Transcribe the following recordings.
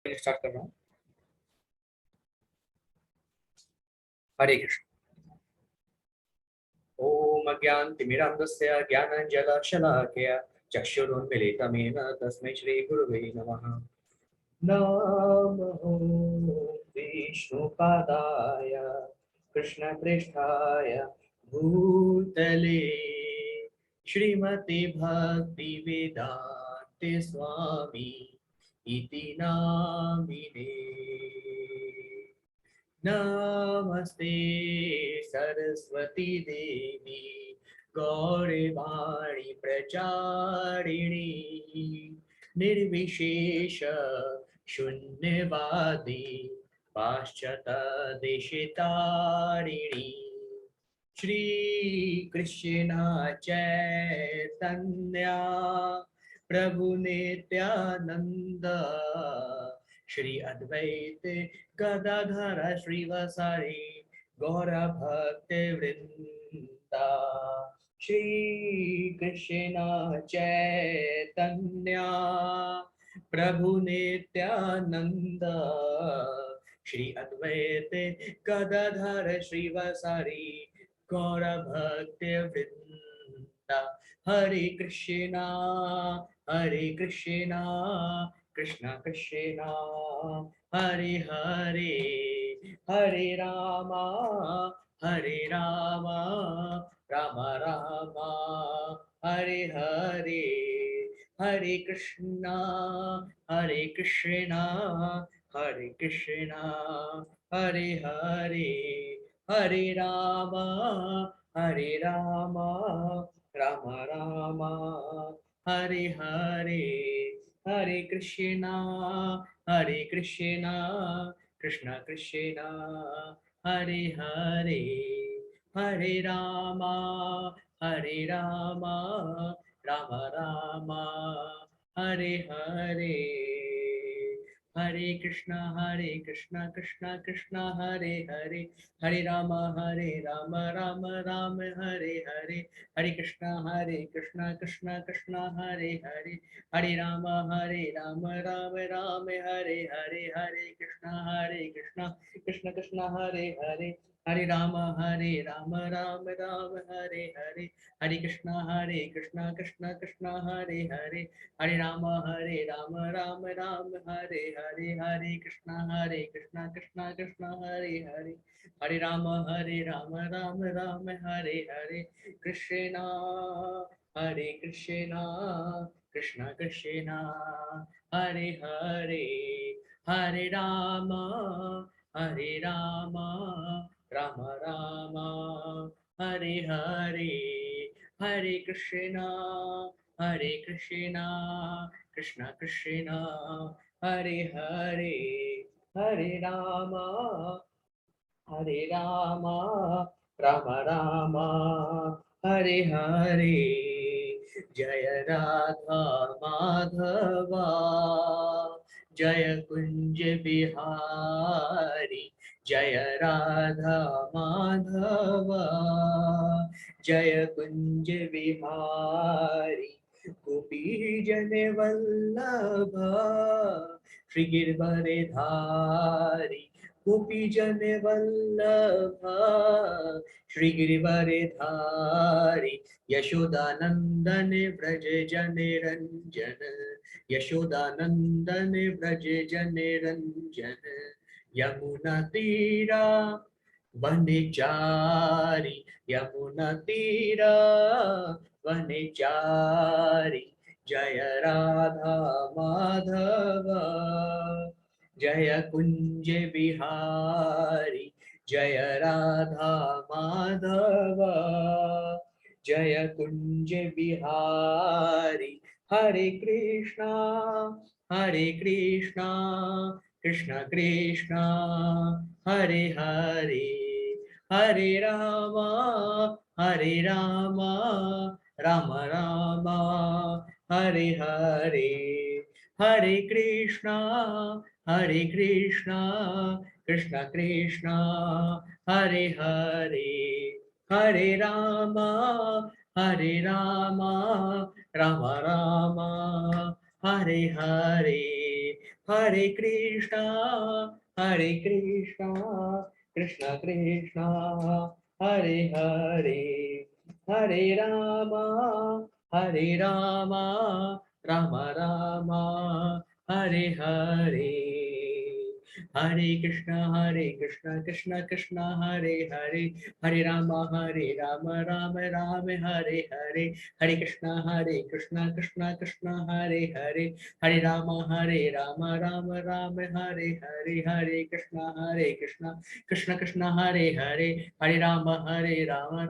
मैं स्टार्ट कर रहा हूँ। हरे कृष्ण। ओम अज्ञानतिमिरान्धस्य ज्ञानाञ्जनशलाकया चक्षुरुन्मीलितमेन तस्मै श्रीगुरुवे नमः। नमो विष्णुपादाय कृष्णपृष्ठाय भूतले श्रीमते भक्तिवेदान्ते स्वामी इति नामिने। नमस्ते सरस्वती देवी गौरवाणी प्रचारिणी निर्विशेष शून्यवादी पाश्चात्य देशतारिणी श्री कृष्ण चैतन्य प्रभु नित्यानंद श्री अद्वैत गदाधर श्रीवासारि गौर भक्त वृंदा श्री कृष्ण चैतन्य प्रभु नित्यानंद श्री अद्वैत गदाधर श्रीवासारि गौर भक्त वृंदा। हरे कृष्णा कृष्ण कृष्ण हरे हरे हरे रामा राम राम हरे हरे। हरे कृष्णा हरे कृष्णा हरे हरे हरे राम राम राम हरे हरे। हरे कृष्णा कृष्ण कृष्ण हरे हरे हरे रामा राम राम हरे हरे। हरे कृष्णा कृष्ण कृष्ण हरे हरे हरे राम राम राम हरे हरे। हरे कृष्णा कृष्ण कृष्ण हरे हरे हरे राम राम राम हरे हरे। हरे कृष्णा कृष्ण कृष्ण हरे हरे हरे राम राम राम हरे हरे। हरे कृष्णा कृष्ण कृष्ण हरे हरे हरे राम राम राम हरे हरे। हरे कृष्णा कृष्ण कृष्ण हरे हरे हरे राम राम राम हरे हरे। कृष्णा कृष्ण कृष्ण हरे हरे हरे राम राम राम हरे हरे। हरे कृष्णा कृष्ण कृष्ण हरे हरे हरे राम राम राम हरे हरे। जय राधा माधवा जय कुंज बिहारी जय राधा माधवा जय कुंज बिहारी गोपी जन वल्लभ श्री गिरधर धारी गोपी जन वल्लभ श्री गिरधर धारी यशोदानंदन व्रज जन रंजन यशोदानंदन व्रज जन रंजन यमुना तीरा वनचारी यमुना तीरा वनचारी जय राधा माधवा जय कुंज बिहारी जय राधा माधवा जय कुंज बिहारी। हरे कृष्णा कृष्ण कृष्ण हरे हरे हरे रामा राम राम हरे हरे। हरे कृष्णा कृष्ण कृष्ण हरे हरे हरे रामा राम राम हरे हरे। हरे कृष्णा हरे कृष्णा कृष्णा कृष्णा हरे हरे हरे राम राम राम हरे हरे हरे कृष्णा कृष्णा कृष्णा हरे हरे हरे राम राम राम हरे हरे हरे कृष्णा कृष्णा कृष्णा हरे हरे हरे राम राम राम हरे हरे हरे कृष्णा कृष्ण कृष्ण हरे हरे हरे राम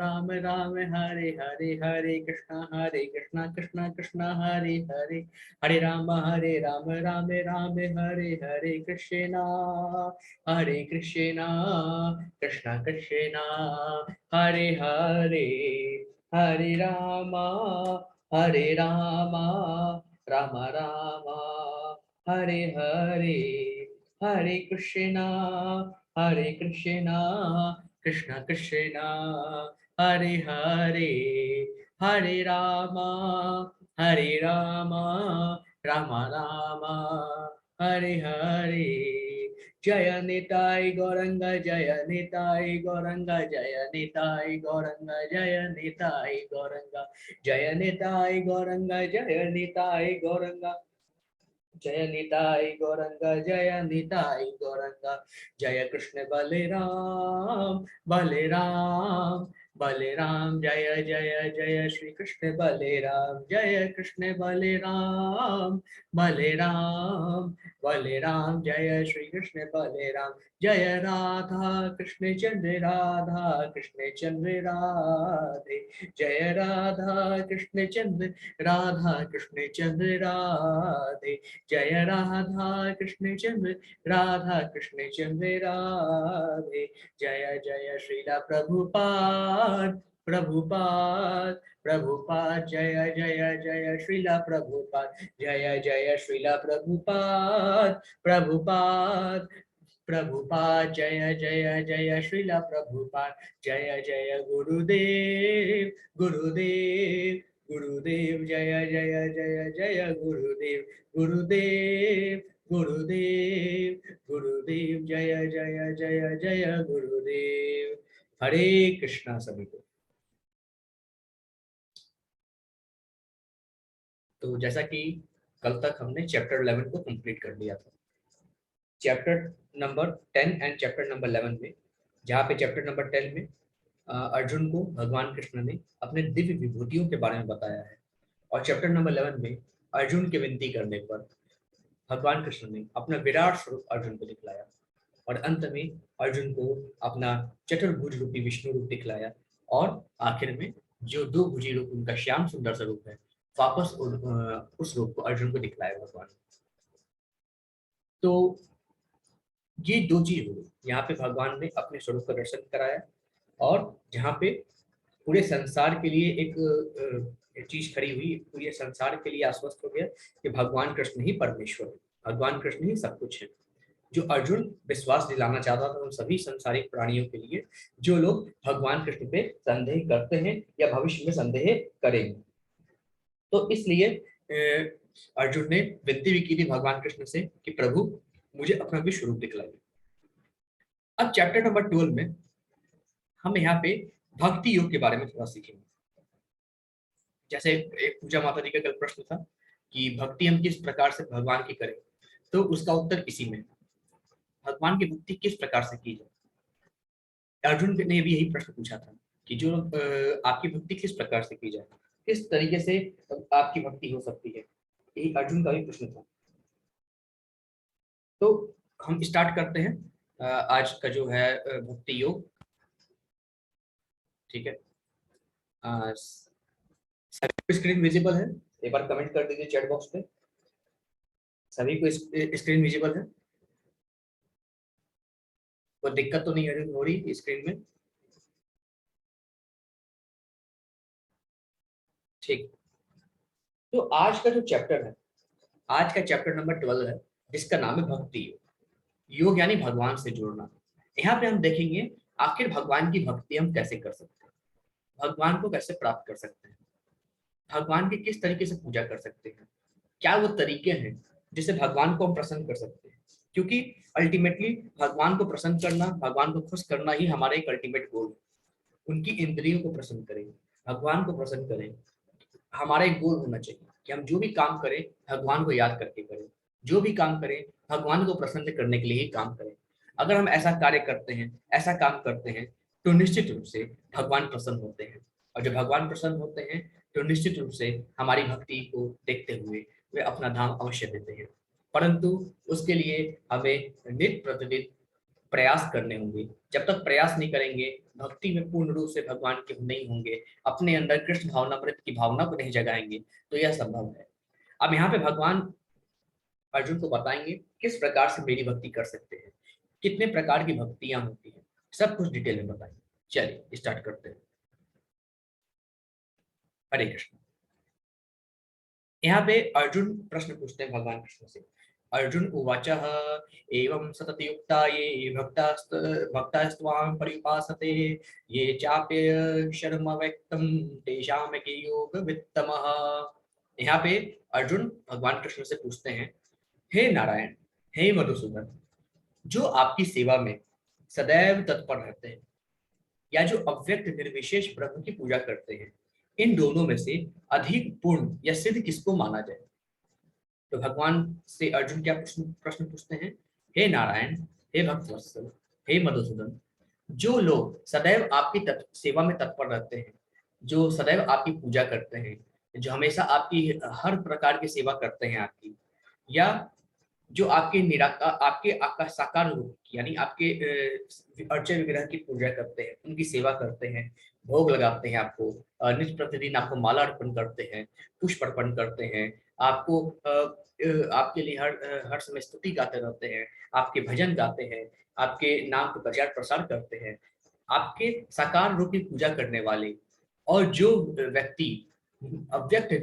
राम राम हरे हरे हरे कृष्णा कृष्ण कृष्ण हरे हरे हरे राम राम राम हरे हरे कृष्णा कृष्ण कृष्ण हरे हरे हरे राम राम राम हरे हरे हरे कृष्णा कृष्ण कृष्ण हरे हरे हरे राम राम राम हरे हरे जय निताय गौरंग जय निताय गौरंग जय निताय गौरंग जय निताय गौरंग जय निताय गौरंग जय निताय गौरंग जय निताय गौरंग जय निताय गौरंग जय कृष्ण बलराम बलराम बलराम जय जय जय श्री कृष्ण बलराम जय कृष्ण बलराम बलराम बलराम जय श्री कृष्ण बलराम जय राधा कृष्ण चंद्र राधे जय राधा कृष्ण चंद्र राधे जय राधा कृष्ण चंद्र राधे जय जय श्रीला प्रभुपाद जय जय जय श्रीला प्रभुपाद जय जय श्रीला प्रभुपाद जय जय जय श्रीला प्रभुपाद जय जय गुरुदेव जय जय जय जय गुरुदेव जय जय जय जय गुरुदेव हरे कृष्णा सभी को। तो जैसा कि कल तक हमने चैप्टर 11 को कंप्लीट कर लिया था। Chapter number 10 and chapter number 11 में, जहाँ पे चैप्टर नंबर 10 में अर्जुन को भगवान कृष्ण ने अपने दिव्य विभूतियों के बारे में बताया है, और चैप्टर नंबर 11 में अर्जुन की विनती करने पर भगवान कृष्ण ने अपना विराट स्वरूप अर्जुन को दिखलाया, और अंत में अर्जुन को अपना चतुर्भुज रूपी विष्णु रूप दिखलाया, और आखिर में जो दो भुजी रूप उनका श्याम सुंदर स्वरूप है, वापस उस रूप को अर्जुन को दिखलाया भगवान। तो ये दो चीज हो गई, यहाँ पे भगवान ने अपने स्वरूप का दर्शन कराया, और जहाँ पे पूरे संसार के लिए एक चीज खड़ी हुई, पूरे संसार के लिए आश्वस्त हो गया कि भगवान कृष्ण ही परमेश्वर है, भगवान कृष्ण ही सब कुछ है। जो अर्जुन विश्वास दिलाना चाहता था उन सभी संसारिक प्राणियों के लिए, जो लोग भगवान कृष्ण पे संदेह करते हैं या भविष्य में संदेह करेंगे। तो इसलिए अर्जुन ने विनती भी की थी भगवान कृष्ण से कि प्रभु मुझे अपना विश्व रूप दिखलाइए। अब चैप्टर नंबर 12 में हम यहाँ पे भक्ति योग के बारे में थोड़ा सीखेंगे। जैसे एक पूजा माता जी का कल प्रश्न था कि भक्ति हम किस प्रकार से भगवान की करें, तो उसका उत्तर इसी में, भगवान की भक्ति किस प्रकार से की जाए। अर्जुन ने भी यही प्रश्न पूछा था कि जो आपकी भक्ति किस प्रकार से की जाए, किस तरीके से आपकी भक्ति हो सकती है, यही अर्जुन का भी प्रश्न था। तो हम स्टार्ट करते हैं आज का जो है भक्ति योग। ठीक है, सभी को स्क्रीन विजिबल है? एक बार कमेंट कर दीजिए चैट बॉक्स पे, सभी को स्क्रीन विजिबल है? कोई दिक्कत तो नहीं हो रही स्क्रीन में? ठीक। तो आज का जो चैप्टर है, आज का चैप्टर नंबर 12 है, जिसका नाम है भक्ति योग। योग यानी भगवान से जुड़ना। यहाँ पे हम देखेंगे आखिर भगवान की भक्ति हम कैसे कर सकते हैं, भगवान को कैसे प्राप्त कर सकते हैं, भगवान की किस तरीके से पूजा कर सकते हैं, क्या वो तरीके हैं जिससे भगवान को हम प्रसन्न कर सकते हैं, क्योंकि अल्टीमेटली भगवान को प्रसन्न करना, भगवान को खुश करना ही हमारा एक अल्टीमेट गोल है। उनकी इंद्रियों को प्रसन्न करें, भगवान को प्रसन्न करें, हमारा एक गोल होना चाहिए कि हम जो भी काम करें भगवान को याद करके करें, जो भी काम करें भगवान को प्रसन्न करने के लिए ही काम करें। अगर हम ऐसा कार्य करते हैं, ऐसा काम करते हैं, तो निश्चित रूप से भगवान प्रसन्न होते हैं। और जब भगवान प्रसन्न होते हैं तो निश्चित रूप से हमारी भक्ति को देखते हुए वे अपना धाम अवश्य देते हैं। परंतु उसके लिए हमें नित्य प्रतिदिन प्रयास करने होंगे। जब तक प्रयास नहीं करेंगे, भक्ति में पूर्ण रूप से भगवान के नहीं होंगे, अपने अंदर कृष्ण भावनामृत की भावना को नहीं जगाएंगे, तो यह संभव है। अब यहाँ पे भगवान अर्जुन को बताएंगे किस प्रकार से मेरी भक्ति कर सकते हैं, कितने प्रकार की भक्तियां होती हैं, सब कुछ डिटेल में बताएंगे। चलिए स्टार्ट करते हैं। हरे कृष्ण। यहाँ पे अर्जुन प्रश्न पूछते हैं भगवान कृष्ण से। अर्जुन उवाचः एवं सततयुक्ता ये भक्तास्त्वां पर्युपासते ये चाप्य शर्म व्यक्तम तेषां के योग वित्तमः। यहाँ पे अर्जुन भगवान कृष्ण से पूछते हैं, हे नारायण, हे मधुसूदन, जो आपकी सेवा में सदैव तत्पर रहते हैं या जो अव्यक्त निर्विशेष ब्रह्म की पूजा करते हैं, इन दोनों में से अधिक पूर्ण या सिद्ध किसको माना जाए? तो भगवान से अर्जुन क्या प्रश्न पूछते हैं, हे नारायण, हे भक्तवत्सल, हे मधुसूदन, जो लोग सदैव आपकी सेवा में तत्पर रहते हैं, जो सदैव आपकी पूजा करते हैं, जो हमेशा आपकी हर प्रकार की सेवा करते हैं आपकी, या जो आपके निराकार आपका साकार रूप यानी आपके अर्च विग्रह की पूजा करते हैं, उनकी सेवा करते हैं, भोग लगाते हैं आपको, नित्य प्रतिदिन आपको माला अर्पण करते हैं, पुष्प अर्पण करते हैं, आपको आपके लिए हर समय स्तुति गाते रहते हैं, आपके भजन गाते हैं, आपके नाम का प्रचार प्रसार करते हैं, आपके साकार रूप की पूजा करने वाले, और जो व्यक्ति अव्यक्त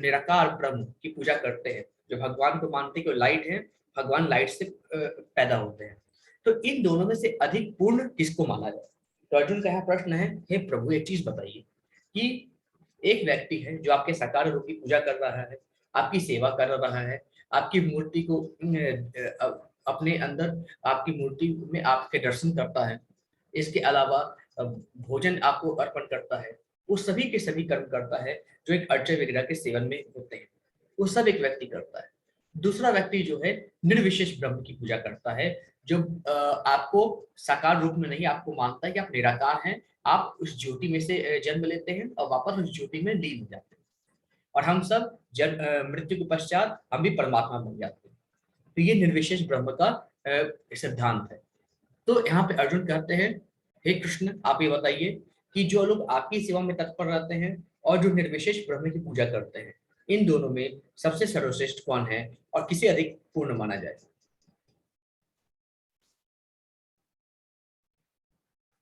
निराकार ब्रह्म की पूजा करते हैं, जो भगवान को मानते हैं कि लाइट है, भगवान लाइट से पैदा होते हैं, तो इन दोनों में से अधिक पूर्ण किसको माना जाए? तो अर्जुन का यह प्रश्न है, हे प्रभु एक चीज बताइए कि एक व्यक्ति है जो आपके साकार रूप की पूजा कर रहा है, आपकी सेवा कर रहा है, आपकी मूर्ति को अपने अंदर आपकी मूर्ति में आपके दर्शन करता है, इसके अलावा भोजन आपको अर्पण करता है, वो सभी के सभी कर्म करता है जो एक अर्च विग्रह के सेवन में होते हैं, वो सब एक व्यक्ति करता है। दूसरा व्यक्ति जो है निर्विशेष ब्रह्म की पूजा करता है, जो आपको साकार रूप में नहीं, आपको मानता है कि आप निराकार हैं, आप उस ज्योति में से जन्म लेते हैं और वापस उस ज्योति में लीन हो जाते हैं, और हम सब मृत्यु के पश्चात हम भी परमात्मा बन जाते हैं। तो ये निर्विशेष ब्रह्म का सिद्धांत है। तो यहाँ पे अर्जुन कहते हैं, हे कृष्ण आप ये बताइए कि जो लोग आपकी सेवा में तत्पर रहते हैं और जो निर्विशेष ब्रह्म की पूजा करते हैं, इन दोनों में सबसे सर्वश्रेष्ठ कौन है और किसे अधिक पूर्ण माना जाए?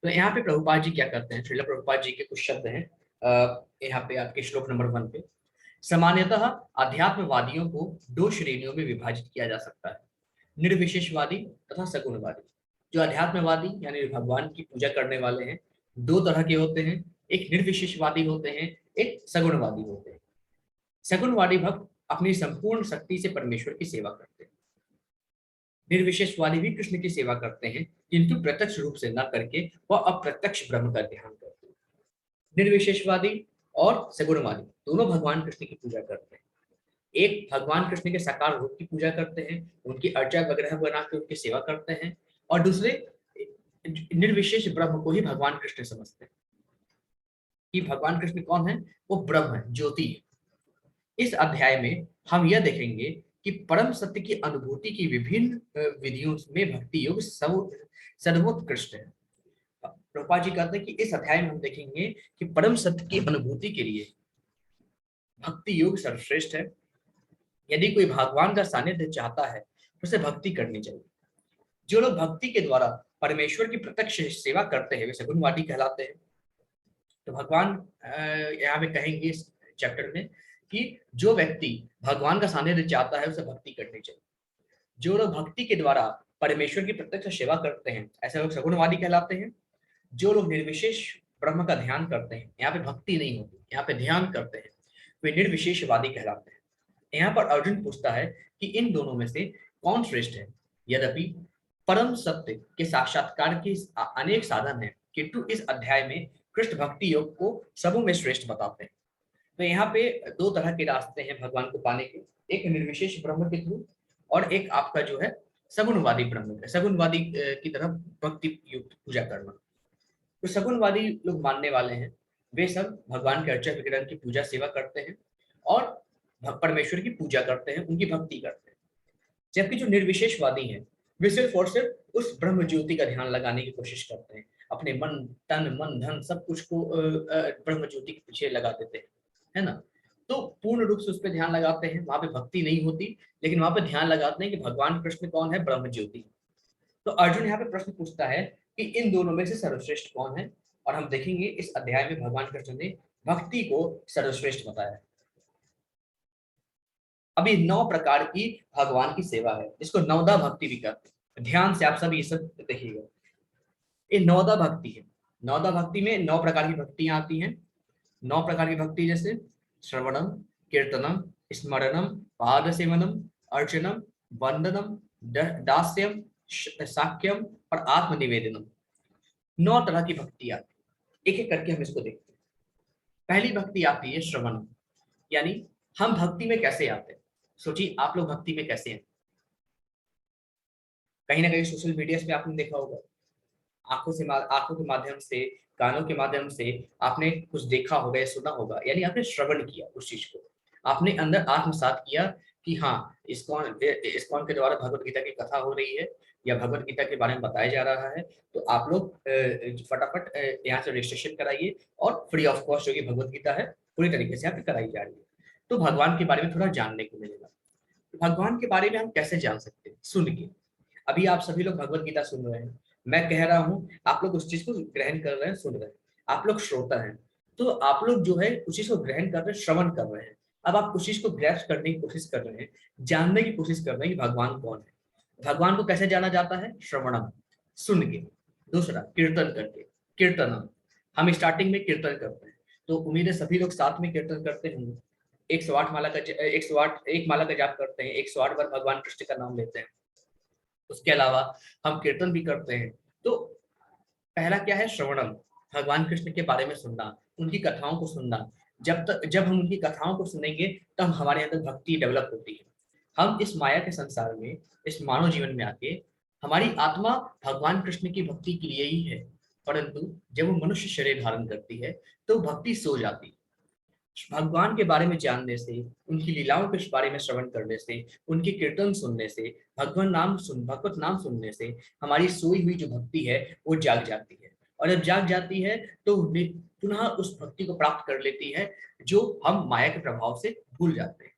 तो यहाँ पे प्रभुपाद जी क्या करते हैं, श्रील प्रभुपाद जी के कुछ शब्द हैं यहाँ पे आपके श्लोक नंबर 1 पे। सामान्यतः अध्यात्मवादियों को 2 श्रेणियों में विभाजित किया जा सकता है, निर्विशेषवादी तथा सगुणवादी। जो अध्यात्मवादी यानी भगवान की पूजा करने वाले हैं, 2 तरह के होते हैं, एक निर्विशेषवादी होते हैं, एक सगुणवादी होते हैं। सगुणवादी भक्त अपनी संपूर्ण शक्ति से परमेश्वर की सेवा करते हैं। निर्विशेषवादी भी कृष्ण की सेवा करते हैं, किंतु प्रत्यक्ष रूप से न करके वह अप्रत्यक्ष ब्रह्म का ध्यान करते हैं। निर्विशेषवादी और सगुणवादी दोनों भगवान कृष्ण की पूजा करते हैं। एक भगवान कृष्ण के साकार रूप की पूजा करते हैं, उनकी अर्चा वगैरह बना के उनकी सेवा करते हैं, और दूसरे निर्विशेष ब्रह्म को ही भगवान कृष्ण समझते हैं कि भगवान कृष्ण कौन है, वो ब्रह्म है, ज्योति है। इस अध्याय में हम यह देखेंगे कि परम सत्य की अनुभूति की विभिन्न विधियों में भक्ति योग सर्वोत्कृष्ट है। प्रभुपाद जी कहते हैं कि इस अध्याय में हम देखेंगे कि परम सत्य की अनुभूति के लिए भक्ति योग सर्वश्रेष्ठ है। यदि कोई भगवान का सानिध्य चाहता है तो उसे भक्ति करनी चाहिए। जो लोग भक्ति के द्वारा परमेश्वर की प्रत्यक्ष सेवा करते हैं वे सगुणवादी कहलाते हैं। तो भगवान यहाँ पे कहेंगे इस चैप्टर में कि जो व्यक्ति भगवान का सानिध्य चाहता है उसे भक्ति करनी चाहिए। जो लोग भक्ति के द्वारा परमेश्वर की प्रत्यक्ष सेवा करते हैं ऐसे लोग सगुणवादी कहलाते हैं। जो लोग निर्विशेष ब्रह्म का ध्यान करते हैं, यहाँ पे भक्ति नहीं होती, यहाँ पे ध्यान करते हैं, वे निर्विशेषवादी कहलाते हैं। यहाँ पर अर्जुन पूछता है कि इन दोनों में से कौन श्रेष्ठ है। यद्यपि परम सत्य के साक्षात्कार के अनेक साधन हैं, किंतु इस अध्याय में कृष्ण भक्ति योग को सबों में श्रेष्ठ बताते हैं। तो यहाँ पे दो तरह के रास्ते हैं भगवान को पाने के, एक निर्विशेष ब्रह्म के थ्रू और एक आपका जो है सगुणवादी ब्रह्म, सगुणवादी की तरफ भक्ति युक्त पूजा करना। तो सगुणवादी लोग मानने वाले हैं, वे सब भगवान के अर्चा विग्रह की पूजा सेवा करते हैं और परमेश्वर की पूजा करते हैं, उनकी भक्ति करते हैं। जबकि जो निर्विशेषवादी हैं, वे सिर्फ और सिर्फ उस ब्रह्म ज्योति का ध्यान लगाने की कोशिश करते हैं, अपने मन तन मन धन सब कुछ को ब्रह्म ज्योति के पीछे लगा देते हैं, है ना। तो पूर्ण रूप से उस पर ध्यान लगाते हैं, वहां पे भक्ति नहीं होती, लेकिन वहां पे ध्यान लगाते हैं कि भगवान कृष्ण कौन है, ब्रह्म ज्योति। तो अर्जुन यहाँ पे प्रश्न पूछता है कि इन दोनों में से सर्वश्रेष्ठ कौन है, और हम देखेंगे इस अध्याय में भगवान कृष्ण ने भक्ति को सर्वश्रेष्ठ बताया। अभी 9 प्रकार की भगवान की सेवा है, जिसको नवदा भक्ति भी कहते हैं। ध्यान से आप सब ये सब देखिएगा, ये नवदा भक्ति है। नवदा भक्ति में 9 प्रकार की भक्तियां आती हैं। 9 प्रकार की भक्ति जैसे श्रवणम, कीर्तनम, स्मरणम, पाद सेवनम, अर्चनम, वंदनम, दास्यम, साक्यम और आत्मनिवेदनम। 9 तरह की भक्ति आती है, एक एक करके हम इसको देखते हैं। पहली भक्ति आती है श्रवण, यानी हम भक्ति में कैसे आते हैं। सोचिए आप लोग भक्ति में कैसे हैं। कहीं ना कहीं सोशल मीडिया पे आपने देखा होगा, आंखों के माध्यम से, कानों के माध्यम से आपने कुछ देखा होगा या सुना होगा, यानी आपने श्रवण किया उस चीज को, आपने अंदर आत्मसात किया कि हाँ इस्कॉन के द्वारा भगवत गीता की कथा हो रही है या भगवत गीता के बारे में बताया जा रहा है। तो आप लोग फटाफट यहाँ से रजिस्ट्रेशन कराइए और फ्री ऑफ कॉस्ट जो कि भगवत गीता है पूरी तरीके से आपकी कराई जा रही है। तो भगवान के बारे में थोड़ा जानने को मिलेगा। भगवान के बारे में हम कैसे जान सकते हैं, सुन के। अभी आप सभी लोग भगवत गीता सुन रहे हैं, मैं कह रहा हूँ, आप लोग उस चीज को ग्रहण कर रहे हैं, सुन रहे हैं, आप लोग श्रोता हैं। तो आप लोग जो है उस चीज को ग्रहण कर रहे हैं, श्रवण कर रहे हैं। अब आप उस चीज को ग्रैस्प करने की कोशिश कर रहे हैं, जानने की कोशिश कर रहे हैं कि भगवान कौन है। भगवान को कैसे जाना जाता है, श्रवणम, सुन के। दूसरा कीर्तन करके, कीर्तनम, हम स्टार्टिंग में कीर्तन करते हैं, तो उम्मीद है सभी लोग साथ में कीर्तन करते होंगे। 108 माला का 108 एक माला का जाप करते हैं, 108 बार भगवान कृष्ण का नाम लेते हैं। उसके अलावा हम कीर्तन भी करते हैं। तो पहला क्या है, श्रवणम, भगवान कृष्ण के बारे में सुनना, उनकी कथाओं को सुनना। जब हम उनकी कथाओं को सुनेंगे तब हमारे अंदर भक्ति डेवलप होती है। हम इस माया के संसार में, इस मानव जीवन में आके, हमारी आत्मा भगवान कृष्ण की भक्ति के लिए ही है, परंतु जब वो मनुष्य शरीर धारण करती है तो भक्ति सो जाती है। भगवान के बारे में जानने से, उनकी लीलाओं के बारे में श्रवण करने से, उनके कीर्तन सुनने से, भगवत नाम सुनने से हमारी सोई हुई जो भक्ति है वो जाग जाती है। और जब जाग जाती है तो पुनः उस भक्ति को प्राप्त कर लेती है जो हम माया के प्रभाव से भूल जाते हैं।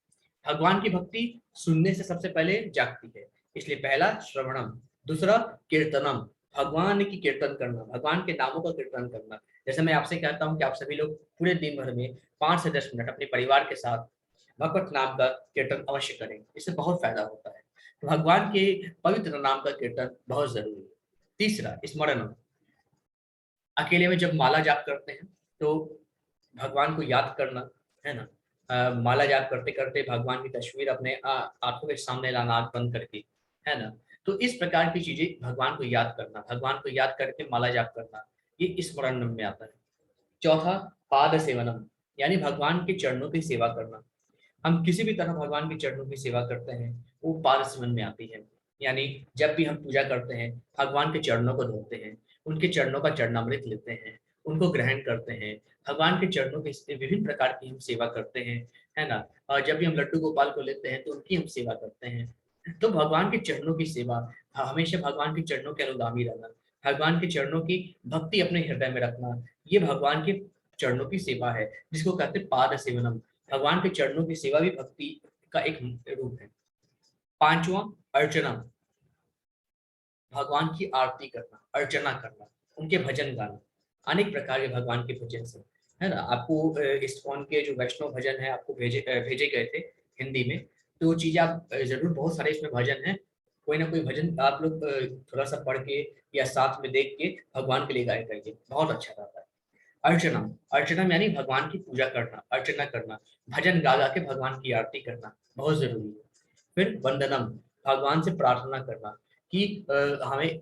भगवान की भक्ति सुनने से सबसे पहले जागती है, इसलिए पहला श्रवणम। दूसरा कीर्तनम, भगवान की कीर्तन करना, भगवान के नामों का कीर्तन करना। जैसे मैं आपसे कहता हूँ कि आप सभी लोग पूरे दिन भर में 5 से 10 मिनट अपने परिवार के साथ भगवत नाम का कीर्तन अवश्य करें, इससे बहुत फायदा होता है। तो भगवान के पवित्र नाम का कीर्तन बहुत जरूरी है। तीसरा स्मरण, अकेले में जब माला जाप करते हैं तो भगवान को याद करना, है ना। माला जाप करते करते भगवान की तस्वीर अपने आंखों के सामने लाना, आंख बंद करके, है ना। तो इस प्रकार की चीजें, भगवान को याद करना, भगवान को याद करके माला जाप करना, ये स्मरण में आता है। चौथा पाद सेवनम, यानी भगवान के चरणों की सेवा करना। हम किसी भी तरह भगवान के चरणों की सेवा करते हैं, वो पाद सेवन में आती है। यानी जब भी हम पूजा करते हैं, भगवान के चरणों को धोते हैं, उनके चरणों का चरणामृत लेते हैं, उनको ग्रहण करते हैं, भगवान के चरणों की विभिन्न प्रकार की हम सेवा करते हैं, है ना। और जब भी हम लड्डू गोपाल को लेते हैं तो उनकी हम सेवा करते हैं। तो भगवान के चरणों की सेवा, हमेशा भगवान के चरणों के अनुगामी रहना, भगवान के चरणों की भक्ति अपने हृदय में रखना, ये भगवान के चरणों की सेवा है, जिसको कहते हैं पाद सेवनम। भगवान के चरणों की सेवा भी भक्ति का एक रूप है। पांचवा अर्चना, भगवान की आरती करना, अर्चना करना, उनके भजन गाना। अनेक प्रकार के भगवान के भजन से, है ना। आपको इस्कॉन के जो वैष्णव भजन है आपको भेजे गए थे हिंदी में, तो वो चीज आप जरूर, बहुत सारे इसमें भजन है, कोई ना कोई भजन आप लोग थोड़ा सा पढ़ के या साथ में देख के भगवान के लिए गाया करिए, बहुत अच्छा रहता है। अर्चनम, अर्चनम यानी भगवान की पूजा करना, अर्चना करना, भजन गा गा के भगवान की आरती करना बहुत जरूरी है। फिर वंदनम, भगवान से प्रार्थना करना कि हमें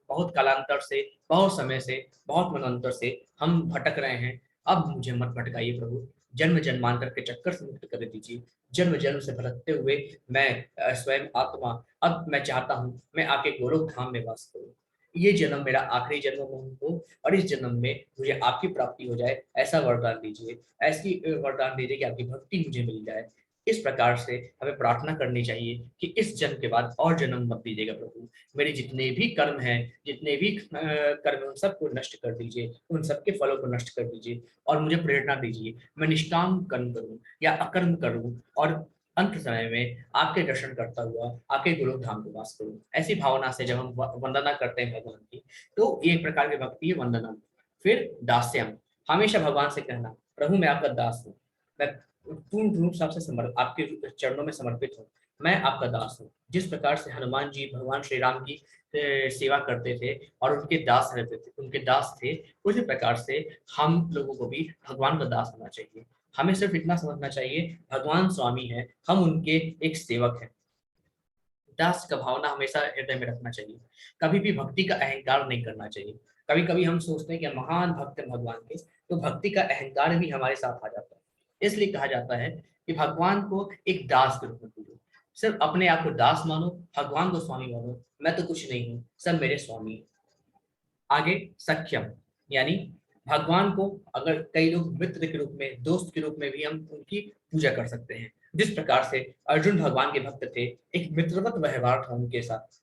बहुत कालांतर से, बहुत समय से, बहुत मनंतर से हम भटक रहे हैं, अब मुझे मत भटकाइए प्रभु, जन्म जन्मांतर के चक्कर से मुक्त कर दीजिए। जन्म जन्म से भटकते हुए मैं स्वयं आत्मा, अब मैं चाहता हूँ मैं आके गोलोक धाम में वास करूँ। ये जन्म मेरा आखिरी जन्म हो और इस जन्म में मुझे आपकी प्राप्ति हो जाए, ऐसा वरदान दीजिए, ऐसी वरदान दीजिए कि आपकी भक्ति मुझे मिल जाए। इस प्रकार से हमें प्रार्थना करनी चाहिए कि इस जन्म के बाद और जन्म मत दीजिएगा प्रभु, मेरे जितने भी कर्म हैं, जितने भी कर्म उन सबको नष्ट कर दीजिए, उन सबके फलों को नष्ट कर दीजिए और मुझे प्रेरणा दीजिए, मैं निष्काम कर्म करूं या अकर्म करूं और अंत समय में आपके दर्शन करता हुआ आपके गोलोक धाम को वास करूं। ऐसी भावना से जब हम वंदना करते हैं भगवान की, तो एक प्रकार की भक्ति है वंदना। फिर दास्यम, हमेशा भगवान से कहना प्रभु मैं आपका दास हूँ, मैं पूर्ण रूप से आपसे आपके चरणों में समर्पित हूँ, मैं आपका दास हूँ। जिस प्रकार से हनुमान जी भगवान श्री राम की सेवा करते थे और उनके दास रहते थे, उनके दास थे, उसी प्रकार से हम लोगों को भी भगवान का दास होना चाहिए। हमें सिर्फ इतना समझना चाहिए भगवान स्वामी है, हम उनके एक सेवक हैं। दास का भावना हमेशा हृदय में रखना चाहिए, कभी भी भक्ति का अहंकार नहीं करना चाहिए। कभी कभी हम सोचते हैं कि महान भक्त हैं भगवान के, तो भक्ति का अहंकार भी हमारे साथ आ जाता है। इसलिए कहा जाता है कि भगवान को एक दास के रूप में पूजो, सिर्फ अपने आप को दास मानो, भगवान को स्वामी मानो, मैं तो कुछ नहीं हूँ, सब मेरे स्वामी हैं। आगे सख्यम, यानी भगवान को अगर कई लोग मित्र के रूप में, दोस्त के रूप में भी हम उनकी पूजा कर सकते हैं। जिस प्रकार से अर्जुन भगवान के भक्त थे, एक मित्रवत व्यवहार था उनके साथ,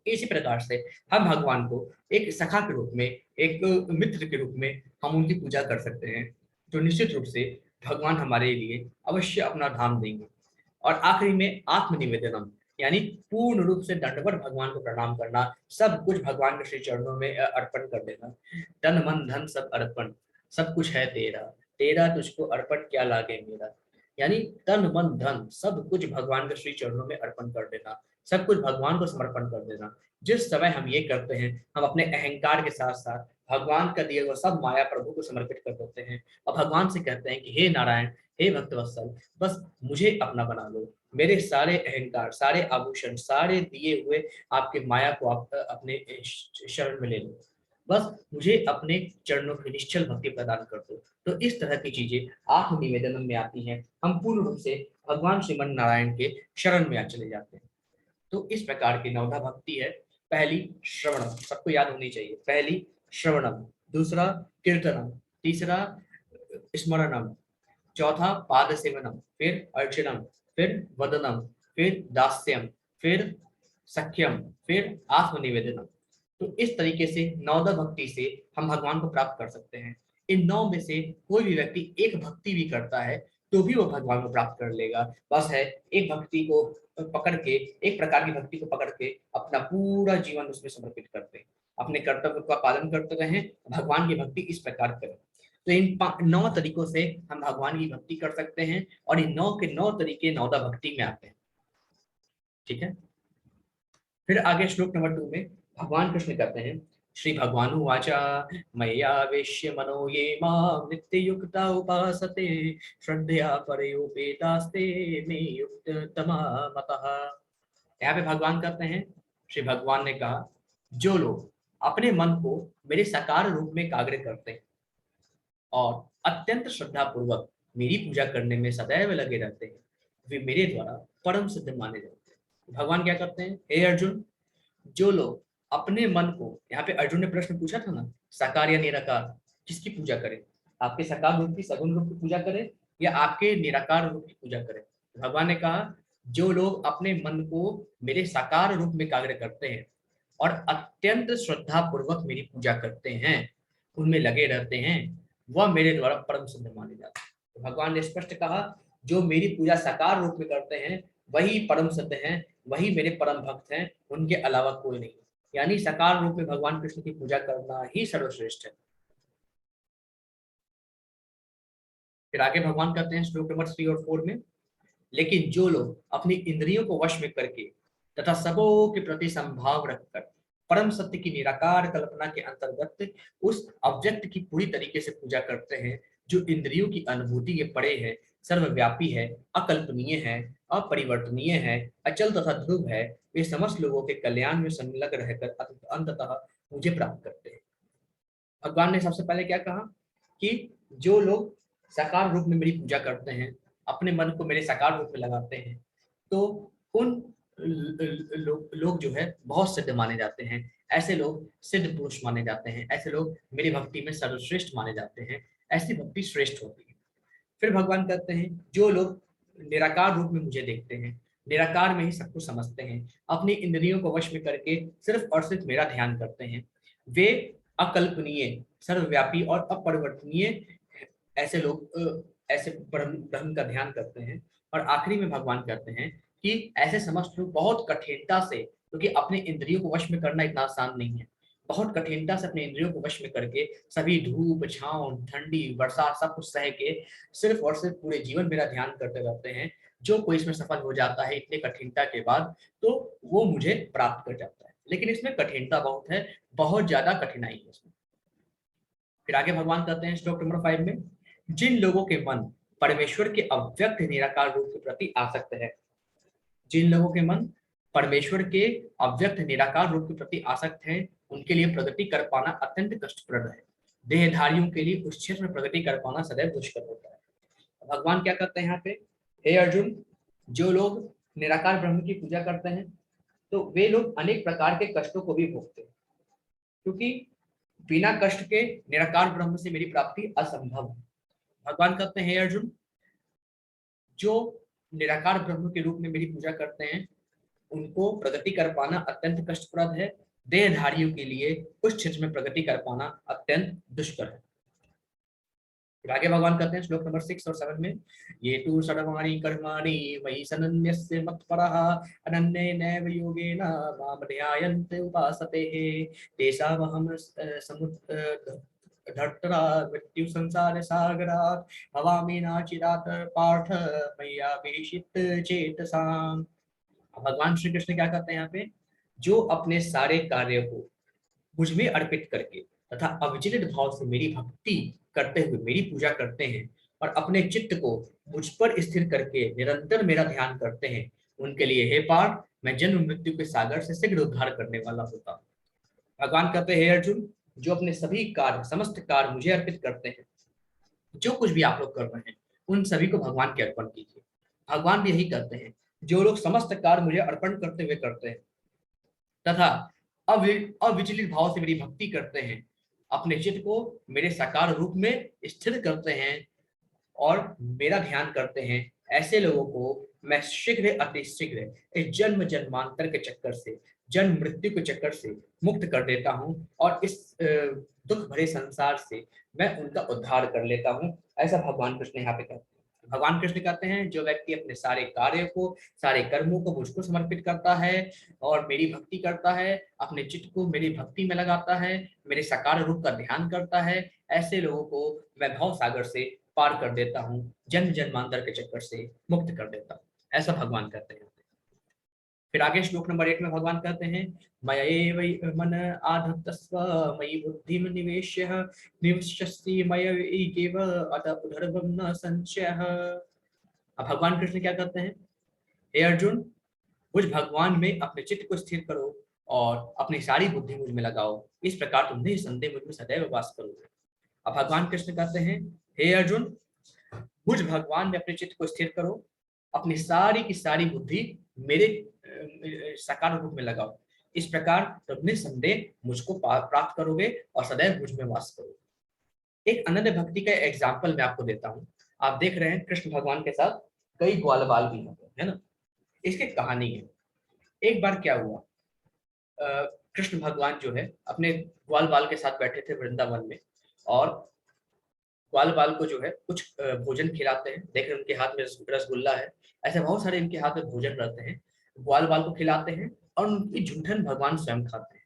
इसी प्रकार से हम भगवान को एक सखा के रूप में, एक मित्र के रूप में हम उनकी पूजा कर सकते हैं, तो निश्चित रूप से भगवान हमारे लिए अवश्य अपना धाम देंगे। और आखिरी में आत्मनिवेदनम, यानी पूर्ण रूप से दंडवत भगवान को प्रणाम करना, सब कुछ भगवान के श्री चरणों में अर्पण कर देना। तन मन धन सब अर्पण, सब कुछ है तेरा, तेरा तुझको अर्पण क्या लागे मेरा, यानी तन मन धन सब कुछ भगवान के श्री चरणों में अर्पण कर देना, सब कुछ भगवान को समर्पण कर देना। जिस समय हम ये करते हैं, हम अपने अहंकार के साथ साथ भगवान का दिए हुआ सब माया प्रभु को समर्पित कर देते हैं और भगवान से कहते हैं कि हे नारायण, हे भक्तवत्सल, बस मुझे अपना बना लो, मेरे सारे अहंकार, सारे आभूषण, सारे दिए हुए आपके माया को आप अपने शरण में ले लो, बस मुझे अपने चरणों की निश्चल भक्ति प्रदान कर दो। तो इस तरह की चीजें आत्मनिवेदन में आती हैं, हम पूर्ण रूप से भगवान श्रीमन नारायण के शरण में चले जाते हैं। तो इस प्रकार की नवधा भक्ति है। पहली श्रवणम, सबको याद होनी चाहिए, पहली श्रवणम, दूसरा कीर्तनम, तीसरा स्मरणम, चौथा पाद सेवनम, फिर अर्चनम, फिर वदनम, फिर दास्यम, फिर सख्यम, फिर आत्मनिवेदनम। तो इस तरीके से नवदा भक्ति से हम भगवान को प्राप्त कर सकते हैं। इन नौ में से कोई भी व्यक्ति एक भक्ति भी करता है तो भी वो भगवान को प्राप्त कर लेगा। बस है एक भक्ति को पकड़ के, एक प्रकार की भक्ति को पकड़ के अपना पूरा जीवन उसमें समर्पित करते हैं, अपने कर्तव्य का पालन करते रहें, भगवान की भक्ति इस प्रकार करें। तो इन 9 तरीकों से हम भगवान की भक्ति कर सकते हैं और इन 9 के 9 तरीके नवदा भक्ति में आते हैं। ठीक है, फिर आगे श्लोक नंबर 2 में भगवान कृष्ण कहते हैं, श्री भगवान वाचा मय्यावेश्य मनो ये मां नित्य युक्ता उपासते श्रद्धया परयोपेतास्ते मे युक्त तमा मतः। यहाँ पे भगवान कहते हैं, श्री भगवान ने कहा, जो लोग अपने मन को मेरे साकार रूप में एकाग्र करते हैं और अत्यंत श्रद्धा पूर्वक मेरी पूजा करने में सदैव लगे रहते हैं, वे मेरे द्वारा परम सिद्ध माने जाते हैं। भगवान क्या करते हैं, हे अर्जुन, जो लोग अपने मन को, यहाँ पे अर्जुन ने प्रश्न पूछा था ना, साकार या निराकार किसकी पूजा करें, आपके साकार रूप की सगुण रूप की पूजा करें या आपके निराकार रूप की पूजा करें। भगवान ने कहा, जो लोग अपने मन को मेरे साकार रूप में एकाग्र करते हैं और अत्यंत श्रद्धा पूर्वक मेरी पूजा करते हैं, उनमें लगे रहते हैं, वह मेरे द्वारा परम सिद्ध माने जाते हैं। तो भगवान ने स्पष्ट कहा, जो मेरी पूजा साकार रूप में करते हैं वही परम सिद्ध हैं, वही मेरे परम भक्त हैं, उनके अलावा कोई नहीं। यानी साकार रूप में भगवान कृष्ण की पूजा करना ही सर्वश्रेष्ठ है। फिर आगे भगवान कहते हैं श्लोक नंबर 3 और 4 में, लेकिन जो लोग अपनी इंद्रियों को वश में करके तथा सबों के प्रति संभाव रखकर परम सत्य की निराकार कल्पना के अंतर्गत उस ऑब्जेक्ट की पूरी तरीके से पूजा करते हैं जो इंद्रियों की अनुभूति के परे है, सर्वव्यापी है, अकल्पनीय है, अपरिवर्तनीय है, अचल तथा ध्रुव है। वे समस्त लोगों के कल्याण में संलग्न रहकर अंततः मुझे प्राप्त करते हैं। भगवान ने सबसे पहले क्या कहा कि जो लोग साकार रूप में मेरी पूजा करते हैं, अपने मन को मेरे साकार रूप में लगाते हैं, तो उन लोग जो है बहुत सिद्ध माने जाते हैं। ऐसे लोग सिद्ध पुरुष माने जाते हैं, ऐसे लोग मेरी भक्ति में सर्वश्रेष्ठ माने जाते हैं। ऐसी भक्ति श्रेष्ठ होती है। फिर भगवान कहते हैं जो लोग निराकार रूप में मुझे देखते हैं, निराकार में ही सब कुछ समझते हैं, अपनी इंद्रियों को वश में करके सिर्फ और सिर्फ मेरा ध्यान करते हैं, वे अकल्पनीय, सर्वव्यापी और अपरिवर्तनीय ऐसे लोग ऐसे ब्रह्म ब्रह्म का ध्यान करते हैं। और आखिरी में भगवान कहते हैं कि ऐसे समस्त लोग बहुत कठिनता से, क्योंकि अपने इंद्रियों को वश में करना इतना आसान नहीं है, बहुत कठिनता से अपने इंद्रियों को वश में करके सभी धूप छांव ठंडी बरसात सब कुछ सह के सिर्फ और सिर्फ पूरे जीवन मेरा ध्यान करते रहते हैं। जो कोई इसमें सफल हो जाता है इतने कठिनता के बाद, तो वो मुझे प्राप्त कर जाता है। लेकिन इसमें कठिनता बहुत है, बहुत ज्यादा कठिनाई है इसमें। फिर आगे भगवान कहते हैं श्लोक नंबर 5 में, जिन लोगों के मन परमेश्वर के अव्यक्त निराकार रूप के प्रति आसक्त है, जिन लोगों के मन परमेश्वर के अव्यक्त निराकार रूप के प्रति आसक्त है, उनके लिए प्रगति कर पाना अत्यंत कष्टप्रद है। देहधारियों के लिए उस क्षेत्र में प्रगति कर पाना सदैव दुष्कर होता है। भगवान क्या करते हैं यहाँ पे, हे अर्जुन, जो लोग निराकार ब्रह्म की पूजा करते हैं, तो वे लोग अनेक प्रकार के कष्टों को भी भोगते हैं, क्योंकि बिना कष्ट के निराकार ब्रह्म से मेरी प्राप्ति असंभव है। भगवान कहते हैं, हे अर्जुन, जो निराकार ब्रह्म के रूप में मेरी पूजा करते हैं, उनको प्रगति कर पाना अत्यंत कष्टप्रद है। देहधारियों के लिए उस क्षेत्र में प्रगति कर पाना अत्यंत दुष्कर है। फिर आगे भगवान कहते हैं श्लोक नंबर 6 और 7 में, ये तु सर्वाणि कर्माणि मयि सनन्यस्य मत्परः अनन्येनैव योगेन मां ध्यायन्ते उपासते तेषामहं धर्तरा मृत्यु संसार सागरात् भवामि नाचिरात् पार्थ मय्यावेशित चेतसाम्। भगवान श्री कृष्ण क्या कहते हैं यहाँ पे, जो अपने सारे कार्य को मुझ में अर्पित करके तथा अविचलित भाव से मेरी भक्ति करते हुए मेरी पूजा करते हैं और अपने चित्त को मुझ पर स्थिर करके निरंतर मेरा ध्यान करते हैं, उनके लिए हे पार्थ, मैं जन्म मृत्यु के सागर से शीघ्र उद्धार करने वाला होता हूँ। भगवान कहते हैं, हे अर्जुन, जो अपने सभी कार्य समस्त कार्य मुझे अर्पित करते हैं, जो कुछ भी आप लोग कर रहे हैं उन सभी को भगवान के अर्पण कीजिए। भगवान भी यही कहते हैं, जो लोग समस्त कार्य मुझे अर्पण करते हुए करते हैं तथा अविचलित भाव से मेरी भक्ति करते हैं, अपने चित्त को मेरे साकार रूप में स्थिर करते हैं और मेरा ध्यान करते हैं, ऐसे लोगों को मैं शीघ्र अति शीघ्र इस जन्म जन्मांतर के चक्कर से, जन्म मृत्यु के चक्कर से मुक्त कर देता हूँ और इस दुख भरे संसार से मैं उनका उद्धार कर लेता हूँ। ऐसा भगवान कृष्ण यहाँ पे कहते हैं। भगवान कृष्ण कहते हैं, जो व्यक्ति अपने सारे कार्यों को, सारे कर्मों को मुझको समर्पित करता है और मेरी भक्ति करता है, अपने चित्त को मेरी भक्ति में लगाता है, मेरे साकार रूप का ध्यान करता है, ऐसे लोगों को मैं भव सागर से पार कर देता हूँ, जन्म जन्मांतर के चक्कर से मुक्त कर देता हूँ। ऐसा भगवान कहते हैं। फिर आगे श्लोक नंबर 8 में भगवान कहते हैं, मयैव मन आधत्स्व मयि बुद्धिम निवेश्य निवससि मयैव अत उदर्भं न संशयः। अब भगवान कृष्ण क्या कहते हैं, हे अर्जुन, मुझ भगवान में अपने चित्त को स्थिर करो और अपनी सारी बुद्धि मुझ में लगाओ, इस प्रकार तुम निसंदेह मुझ में सदैव वास करोगे। अब भगवान कृष्ण कहते हैं, हे अर्जुन, मुझ भगवान में अपने चित्त को स्थिर करो, अपनी सारी की सारी बुद्धि मेरे साकार रूप में लगाओ, इस प्रकार तुम निसंदेह मुझको प्राप्त करोगे और सदैव मुझ में वास करोगे। एक अनन्य भक्ति का एग्जाम्पल मैं आपको देता हूँ। आप देख रहे हैं कृष्ण भगवान के साथ कई ग्वाल बाल भी है ना। इसकी कहानी है, एक बार क्या हुआ, कृष्ण भगवान जो है अपने ग्वाल बाल के साथ बैठे थे वृंदावन में और ग्वाल बाल को जो है कुछ भोजन खिलाते हैं। देख रहे उनके हाथ में रसगुल्ला है, ऐसे बहुत सारे इनके हाथ में भोजन रहते हैं। ग्वाल बाल को खिलाते हैं और उनकी झूठन भगवान स्वयं खाते हैं।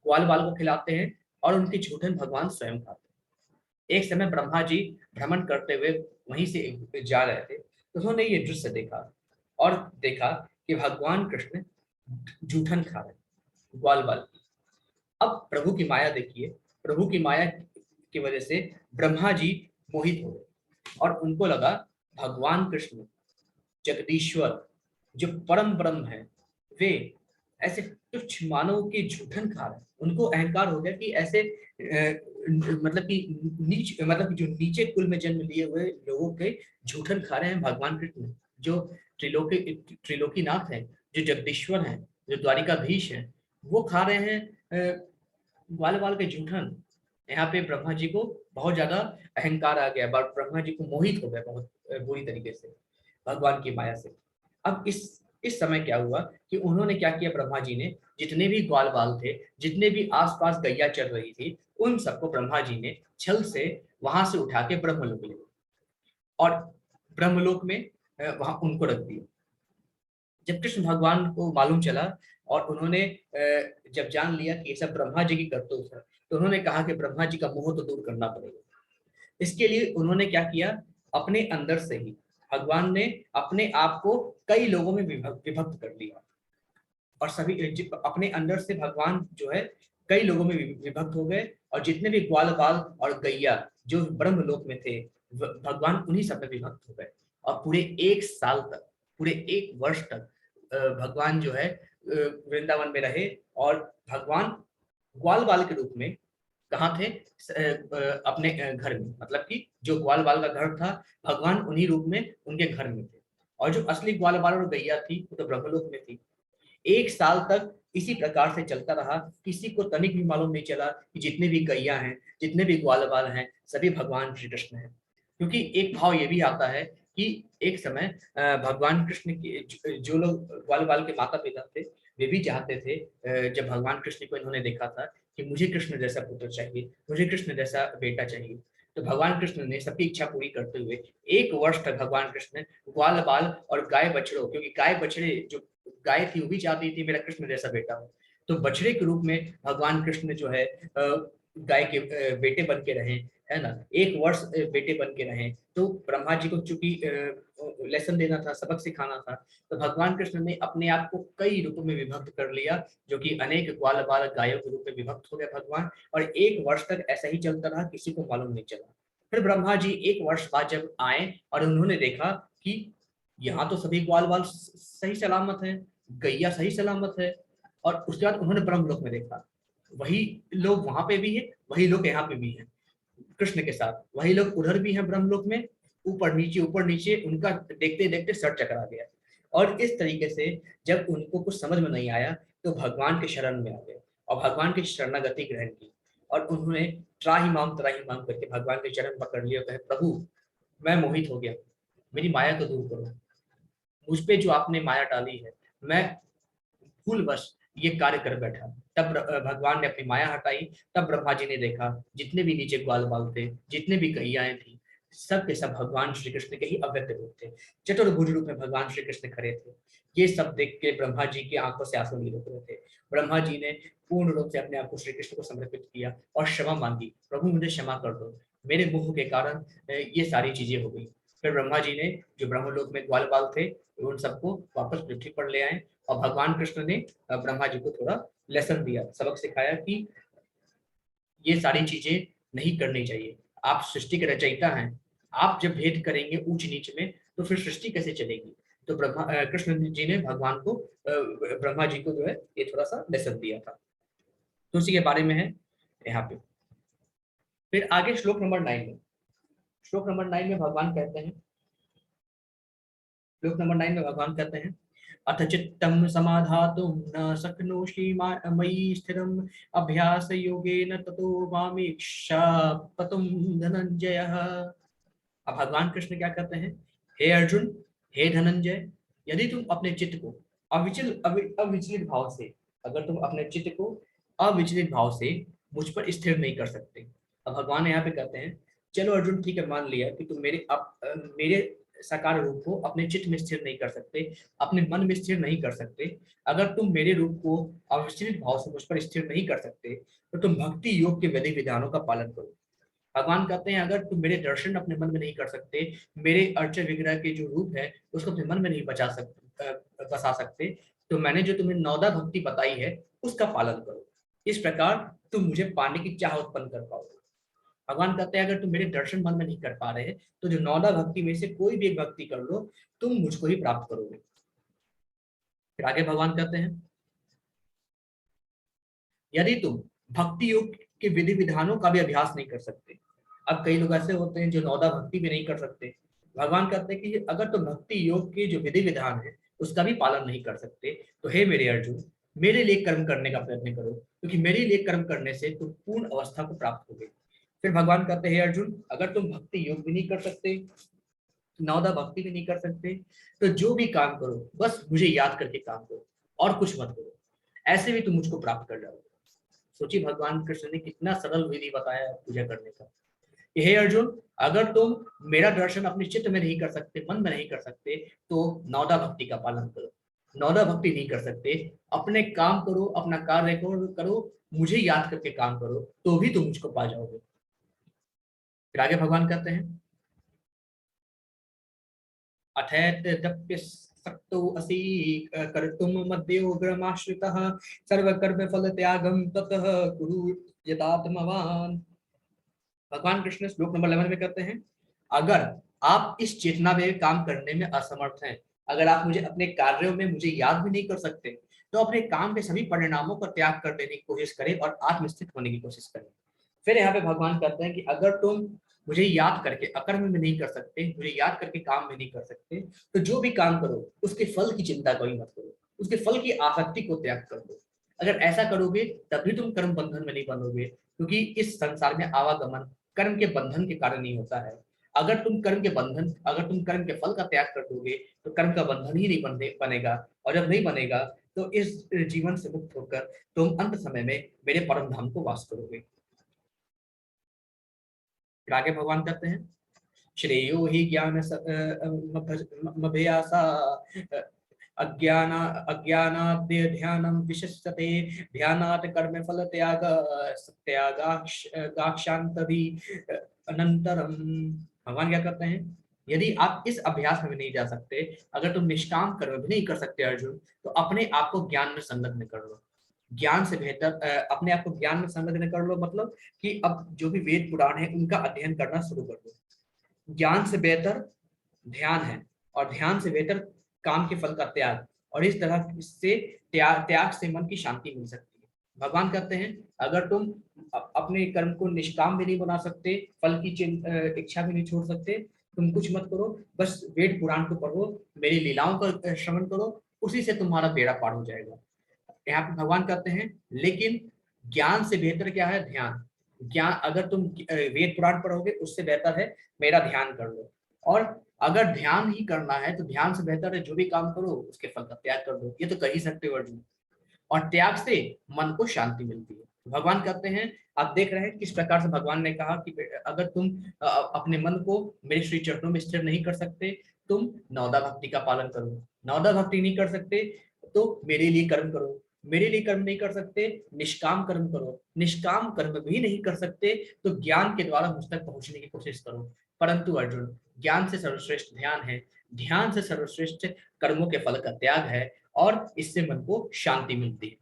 ग्वाल बाल को खिलाते हैं और उनकी झूठन भगवान स्वयं खाते हैं। एक समय ब्रह्मा जी भ्रमण करते हुए वहीं से जा रहे थे, तो उन्होंने ये दृश्य देखा और देखा कि भगवान कृष्ण जूठन खा रहे ग्वाल बाल की। अब प्रभु की माया देखिए, प्रभु की माया की वजह से ब्रह्मा जी मोहित हो गए और उनको लगा भगवान कृष्ण जगदीश्वर जो परम ब्रह्म है, वे ऐसे तुच्छ मानव के जूठन खा रहे हैं। उनको अहंकार हो गया कि ऐसे मतलब कि मतलब कि जो नीचे कुल में जन्म लिए हुए लोगों के जूठन खा रहे हैं भगवान कृष्ण, जो त्रिलोकीनाथ है, जो जगदीश्वर हैं, जो द्वारिकाधीश हैं, वो खा रहे हैं ग्वाल बाल के जूठन। यहाँ पे ब्रह्मा जी को बहुत ज्यादा अहंकार आ गया, ब्रह्मा जी को मोहित हो गया बहुत बुरी तरीके से भगवान की माया से। अब इस समय क्या हुआ कि उन्होंने क्या किया, ब्रह्मा जी ने जितने भी ग्वाल बाल थे, जितने भी आसपास गैया चल रही थी, उन सबको ब्रह्मा जी ने छल से वहां से उठा के ब्रह्मलोक ले गए और ब्रह्मलोक में वहां उनको रख दिया। जब कृष्ण भगवान को मालूम चला और उन्होंने जब जान लिया कि ये सब ब्रह्मा जी की करतूत है, तो उन्होंने कहा कि ब्रह्मा जी का मोह तो दूर करना पड़ेगा। इसके लिए उन्होंने क्या किया, अपने अंदर से ही भगवान ने अपने आप को कई लोगों में विभक्त कर लिया और सभी अपने अंदर से भगवान जो है कई लोगों में विभक्त हो गए और जितने भी ग्वाल बाल और गैया जो ब्रह्मलोक में थे, भगवान उन्हीं सब में विभक्त हो गए और पूरे 1 साल तक, पूरे 1 वर्ष तक भगवान जो है वृंदावन में रहे और भगवान ग्वाल बाल के रूप में कहाँ थे, अपने घर में, मतलब कि जो ग्वाल बाल का घर था, भगवान उन्हीं रूप में उनके घर में थे और जो असली ग्वाल बाल और गैया थी वो तो ब्रह्मलोक में थी। 1 साल तक इसी प्रकार से चलता रहा, किसी को तनिक भी मालूम नहीं चला कि जितने भी गैया हैं, जितने भी ग्वाल बाल हैं, सभी भगवान श्री कृष्ण हैं। क्योंकि एक भाव ये भी आता है कि एक समय भगवान कृष्ण के जो लोग ग्वाल बाल के माता पिता थे, वे भी चाहते थे, जब भगवान कृष्ण को इन्होंने देखा था कि मुझे कृष्ण जैसा पुत्र चाहिए, मुझे कृष्ण जैसा बेटा चाहिए, तो भगवान कृष्ण ने सबकी इच्छा पूरी करते हुए 1 वर्ष तक भगवान कृष्ण ग्वाल बाल और गाय बछड़ों, क्योंकि गाय बछड़े जो गाय थी वो भी चाहती थी मेरा कृष्ण जैसा बेटा हो, तो बछड़े के रूप में भगवान कृष्ण जो है गाय के बेटे बन के रहे, है ना, 1 वर्ष बेटे बन के रहे। तो ब्रह्मा जी को चूंकि लेसन देना था, सबक सिखाना था, तो भगवान कृष्ण ने अपने आप को कई रूपों में विभक्त कर लिया, जो कि अनेक ग्वाल बाल गायों के रूप में विभक्त हो गए भगवान, और 1 वर्ष तक ऐसा ही चलता रहा, किसी को मालूम नहीं चला। फिर ब्रह्मा जी 1 वर्ष बाद जब आए और उन्होंने देखा कि यहाँ तो सभी ग्वाल बाल सही सलामत है, गैया सही सलामत है, और उसके बाद उन्होंने ब्रह्मलोक में देखा वही लोग वहां पे भी है, वही लोग यहाँ पे भी हैं कृष्ण के साथ, वही लोग उधर भी हैं ब्रह्मलोक में, ऊपर नीचे उनका देखते देखते सर चकरा गया। और इस तरीके से जब उनको कुछ समझ में नहीं आया तो भगवान के शरण में आ गए और भगवान की शरणागति ग्रहण की और उन्होंने त्राही माम करके भगवान के चरण पकड़ लिए और कहे, प्रभु मैं मोहित हो गया, मेरी माया को दूर करो, मुझ पे जो आपने माया डाली है, मैं भूलवश ये कार्य कर बैठा। तब भगवान ने अपनी माया हटाई, तब ब्रह्मा जी ने देखा जितने भी नीचे ग्वाल बाल थे, जितने भी गैयाएं थी, सब के सब भगवान श्री कृष्ण के ही अव्यक्त रूप थे, चतुर्भुज रूप में भगवान श्री कृष्ण खड़े थे। ये सब देख के ब्रह्मा जी की आंखों से आंसू नहीं रुक रहे थे। ब्रह्मा जी ने पूर्ण रूप से अपने आप को श्री कृष्ण को समर्पित किया और क्षमा मांगी, प्रभु मुझे क्षमा कर दो, मेरे मोह के कारण ये सारी चीजें हो गई। फिर ब्रह्मा जी ने जो ब्रह्मलोक में ग्वाल बाल थे उन सबको वापस पृथ्वी पर ले आए और भगवान कृष्ण ने ब्रह्मा जी को थोड़ा लेसन दिया, सबक सिखाया कि ये सारी चीजें नहीं करनी चाहिए, आप सृष्टि के रचयिता हैं, आप जब भेद करेंगे ऊंच नीच में तो फिर सृष्टि कैसे चलेगी। तो कृष्ण जी ने भगवान को ब्रह्मा जी को जो है ये थोड़ा सा लेसन दिया था, तो उसी के बारे में है यहाँ पे। फिर आगे श्लोक नंबर 9 में भगवान कहते हैं, अथ चित्तं समाधातुं न शक्नोषि मयि स्थिरम् अभ्यास योगेन ततो मामेक्षापतुं धनंजयः। अब भगवान कृष्ण क्या कहते हैं, हे अर्जुन, हे धनंजय, यदि तुम अपने चित्त को अविचलित भाव से, अगर तुम अपने चित्त को अविचलित भाव से मुझ पर स्थिर नहीं कर सकते। अब भगवान यहाँ पे कहते हैं, चलो अर्जुन ठीक है, मान लिया कि तुम मेरे साकार रूप को अपने चित्त में स्थिर नहीं कर सकते, अपने मन में स्थिर नहीं कर सकते। अगर तुम मेरे रूप को अविचलित भाव से मुझ पर स्थिर नहीं कर सकते तो तुम भक्ति योग के विधि विधानों का पालन करो। भगवान कहते हैं, अगर तुम मेरे दर्शन अपने मन में नहीं कर सकते, मेरे अर्च विग्रह के जो रूप है उसको अपने मन में नहीं बसा सकते, तो मैंने जो तुम्हें नौदा भक्ति बताई है उसका पालन करो। इस प्रकार तुम मुझे पाने की चाह उत्पन्न कर पाओगे। भगवान कहते हैं अगर तुम मेरे दर्शन मन में नहीं कर पा रहे तो जो 9 भक्ति में से कोई भी एक भक्ति कर लो, तुम मुझको ही प्राप्त करोगे। फिर आगे भगवान कहते हैं यदि तुम भक्ति योग के विधि विधानों का भी अभ्यास नहीं कर सकते, अब कई लोग ऐसे होते हैं जो 9 भक्ति भी नहीं कर सकते, भगवान कहते हैं कि अगर तुम भक्ति योग के जो विधि विधान है उसका भी पालन नहीं कर सकते, तो हे मेरे अर्जुन, मेरे लिए कर्म करने का प्रयत्न करो, क्योंकि मेरे लिए कर्म करने से तुम पूर्ण अवस्था को प्राप्त होगे। फिर भगवान कहते हैं हे अर्जुन, अगर तुम भक्ति योग भी नहीं कर सकते, 9 भक्ति भी नहीं कर सकते, तो जो भी काम करो बस मुझे याद करके काम करो और कुछ मत करो, ऐसे भी तुम मुझको प्राप्त कर जाओगे। सोचिए भगवान कृष्ण ने कितना सरल विधि बताया है पूजा करने का। हे अर्जुन, अगर तुम मेरा दर्शन अपने चित्त में नहीं कर सकते, मन में नहीं कर सकते, तो 9 भक्ति का पालन करो। 9 भक्ति नहीं कर सकते, अपने काम करो, अपना कार्य करो, मुझे याद करके काम करो, तो भी तुम मुझको पा जाओगे। फिर आगे भगवान कहते हैं अथैतप्यसक्तो असि कर्तुम मद्योग्रमाश्रितः सर्वकर्म फल त्यागम ततः कुरु यतात्मवान। भगवान कृष्ण श्लोक नंबर 11 में कहते हैं अगर आप इस चेतना में काम करने में असमर्थ हैं, अगर आप मुझे अपने कार्यों में मुझे याद भी नहीं कर सकते, तो अपने काम के सभी परिणामों का त्याग कर देने की कोशिश करें और आत्मस्थित होने की कोशिश करें। फिर यहाँ पे भगवान कहते हैं कि अगर तुम मुझे याद करके अकर्म में नहीं कर सकते, मुझे याद करके काम में नहीं कर सकते, तो जो भी काम करो उसके फल की चिंता कभी मत करो, उसके फल की आसक्ति को त्याग कर दो। अगर ऐसा करोगे तभी तुम कर्म बंधन में नहीं बनोगे, क्योंकि इस संसार में आवागमन कर्म के बंधन के कारण ही होता है। अगर तुम कर्म के फल का त्याग कर दोगे तो कर्म का बंधन ही नहीं बनेगा, और जब नहीं बनेगा तो इस जीवन से मुक्त होकर तुम अंत समय में मेरे परम धाम को वास करोगे। फिर आगे भगवान कहते हैं श्रेयो ही ज्ञान मभयासा अज्ञान अज्ञानाद्य ध्यानम विशिष्यते ध्यानात् कर्म फल त्यागाक्षांत भी अनंतरम। भगवान क्या करते हैं यदि आप इस अभ्यास में भी नहीं जा सकते, अगर तुम निष्काम कर्म भी नहीं कर सकते अर्जुन, तो अपने आप को ज्ञान में संलग्न कर लो। ज्ञान से बेहतर अपने आप को ज्ञान में संलग्न कर लो, मतलब कि अब जो भी वेद पुराण है उनका अध्ययन करना शुरू कर दो। ज्ञान से बेहतर ध्यान है, और ध्यान से बेहतर काम के फल का त्याग, और इस तरह से त्याग से मन की शांति मिल सकती है। भगवान कहते हैं अगर तुम अपने कर्म को निष्काम भी नहीं बना सकते, फल की इच्छा भी नहीं छोड़ सकते, तुम कुछ मत करो, बस वेद पुराण को पढ़ो, मेरी लीलाओं का श्रवण करो, उसी से तुम्हारा बेड़ा पार हो जाएगा। यहाँ पे भगवान कहते हैं लेकिन ज्ञान से बेहतर क्या है, ध्यान। ज्ञान अगर तुम वेद पुराण पढ़ोगे उससे बेहतर है मेरा ध्यान कर लो, और अगर ध्यान ही करना है तो ध्यान से बेहतर है जो भी काम करो उसके फल का त्याग कर दो, ये तो कर ही सकते हो अर्जुन। और त्याग से मन को शांति मिलती है। भगवान कहते हैं आप देख रहे हैं किस प्रकार से भगवान ने कहा कि अगर तुम अपने मन को मेरे श्री चरणों में स्थिर नहीं कर सकते, तुम 9 भक्ति का पालन करो। 9 भक्ति नहीं कर सकते तो मेरे लिए कर्म करो, मेरे लिए कर्म नहीं कर सकते निष्काम कर्म करो, निष्काम कर्म भी नहीं कर सकते तो ज्ञान के द्वारा मुझ तक पहुंचने की कोशिश करो। परंतु अर्जुन ज्ञान से सर्वश्रेष्ठ ध्यान है, ध्यान से सर्वश्रेष्ठ कर्मों के फल का त्याग है, और इससे मन को शांति मिलती है।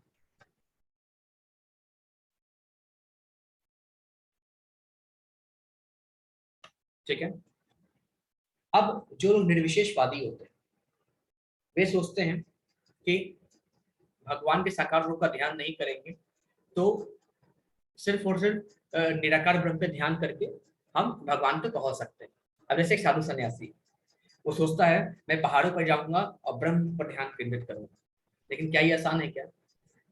ठीक है। अब जो लोग निर्विशेषवादी होते हैं वे सोचते हैं कि भगवान के साकार रूप का ध्यान नहीं करेंगे तो सिर्फ और सिर्फ निराकार ब्रह्म पे ध्यान करके हम भगवान तक पहुंच सकते हैं। अब जैसे एक साधु सन्यासी, वो सोचता है मैं पहाड़ों पर जाऊंगा और ब्रह्म पर ध्यान केंद्रित करूंगा, लेकिन क्या ये आसान है क्या?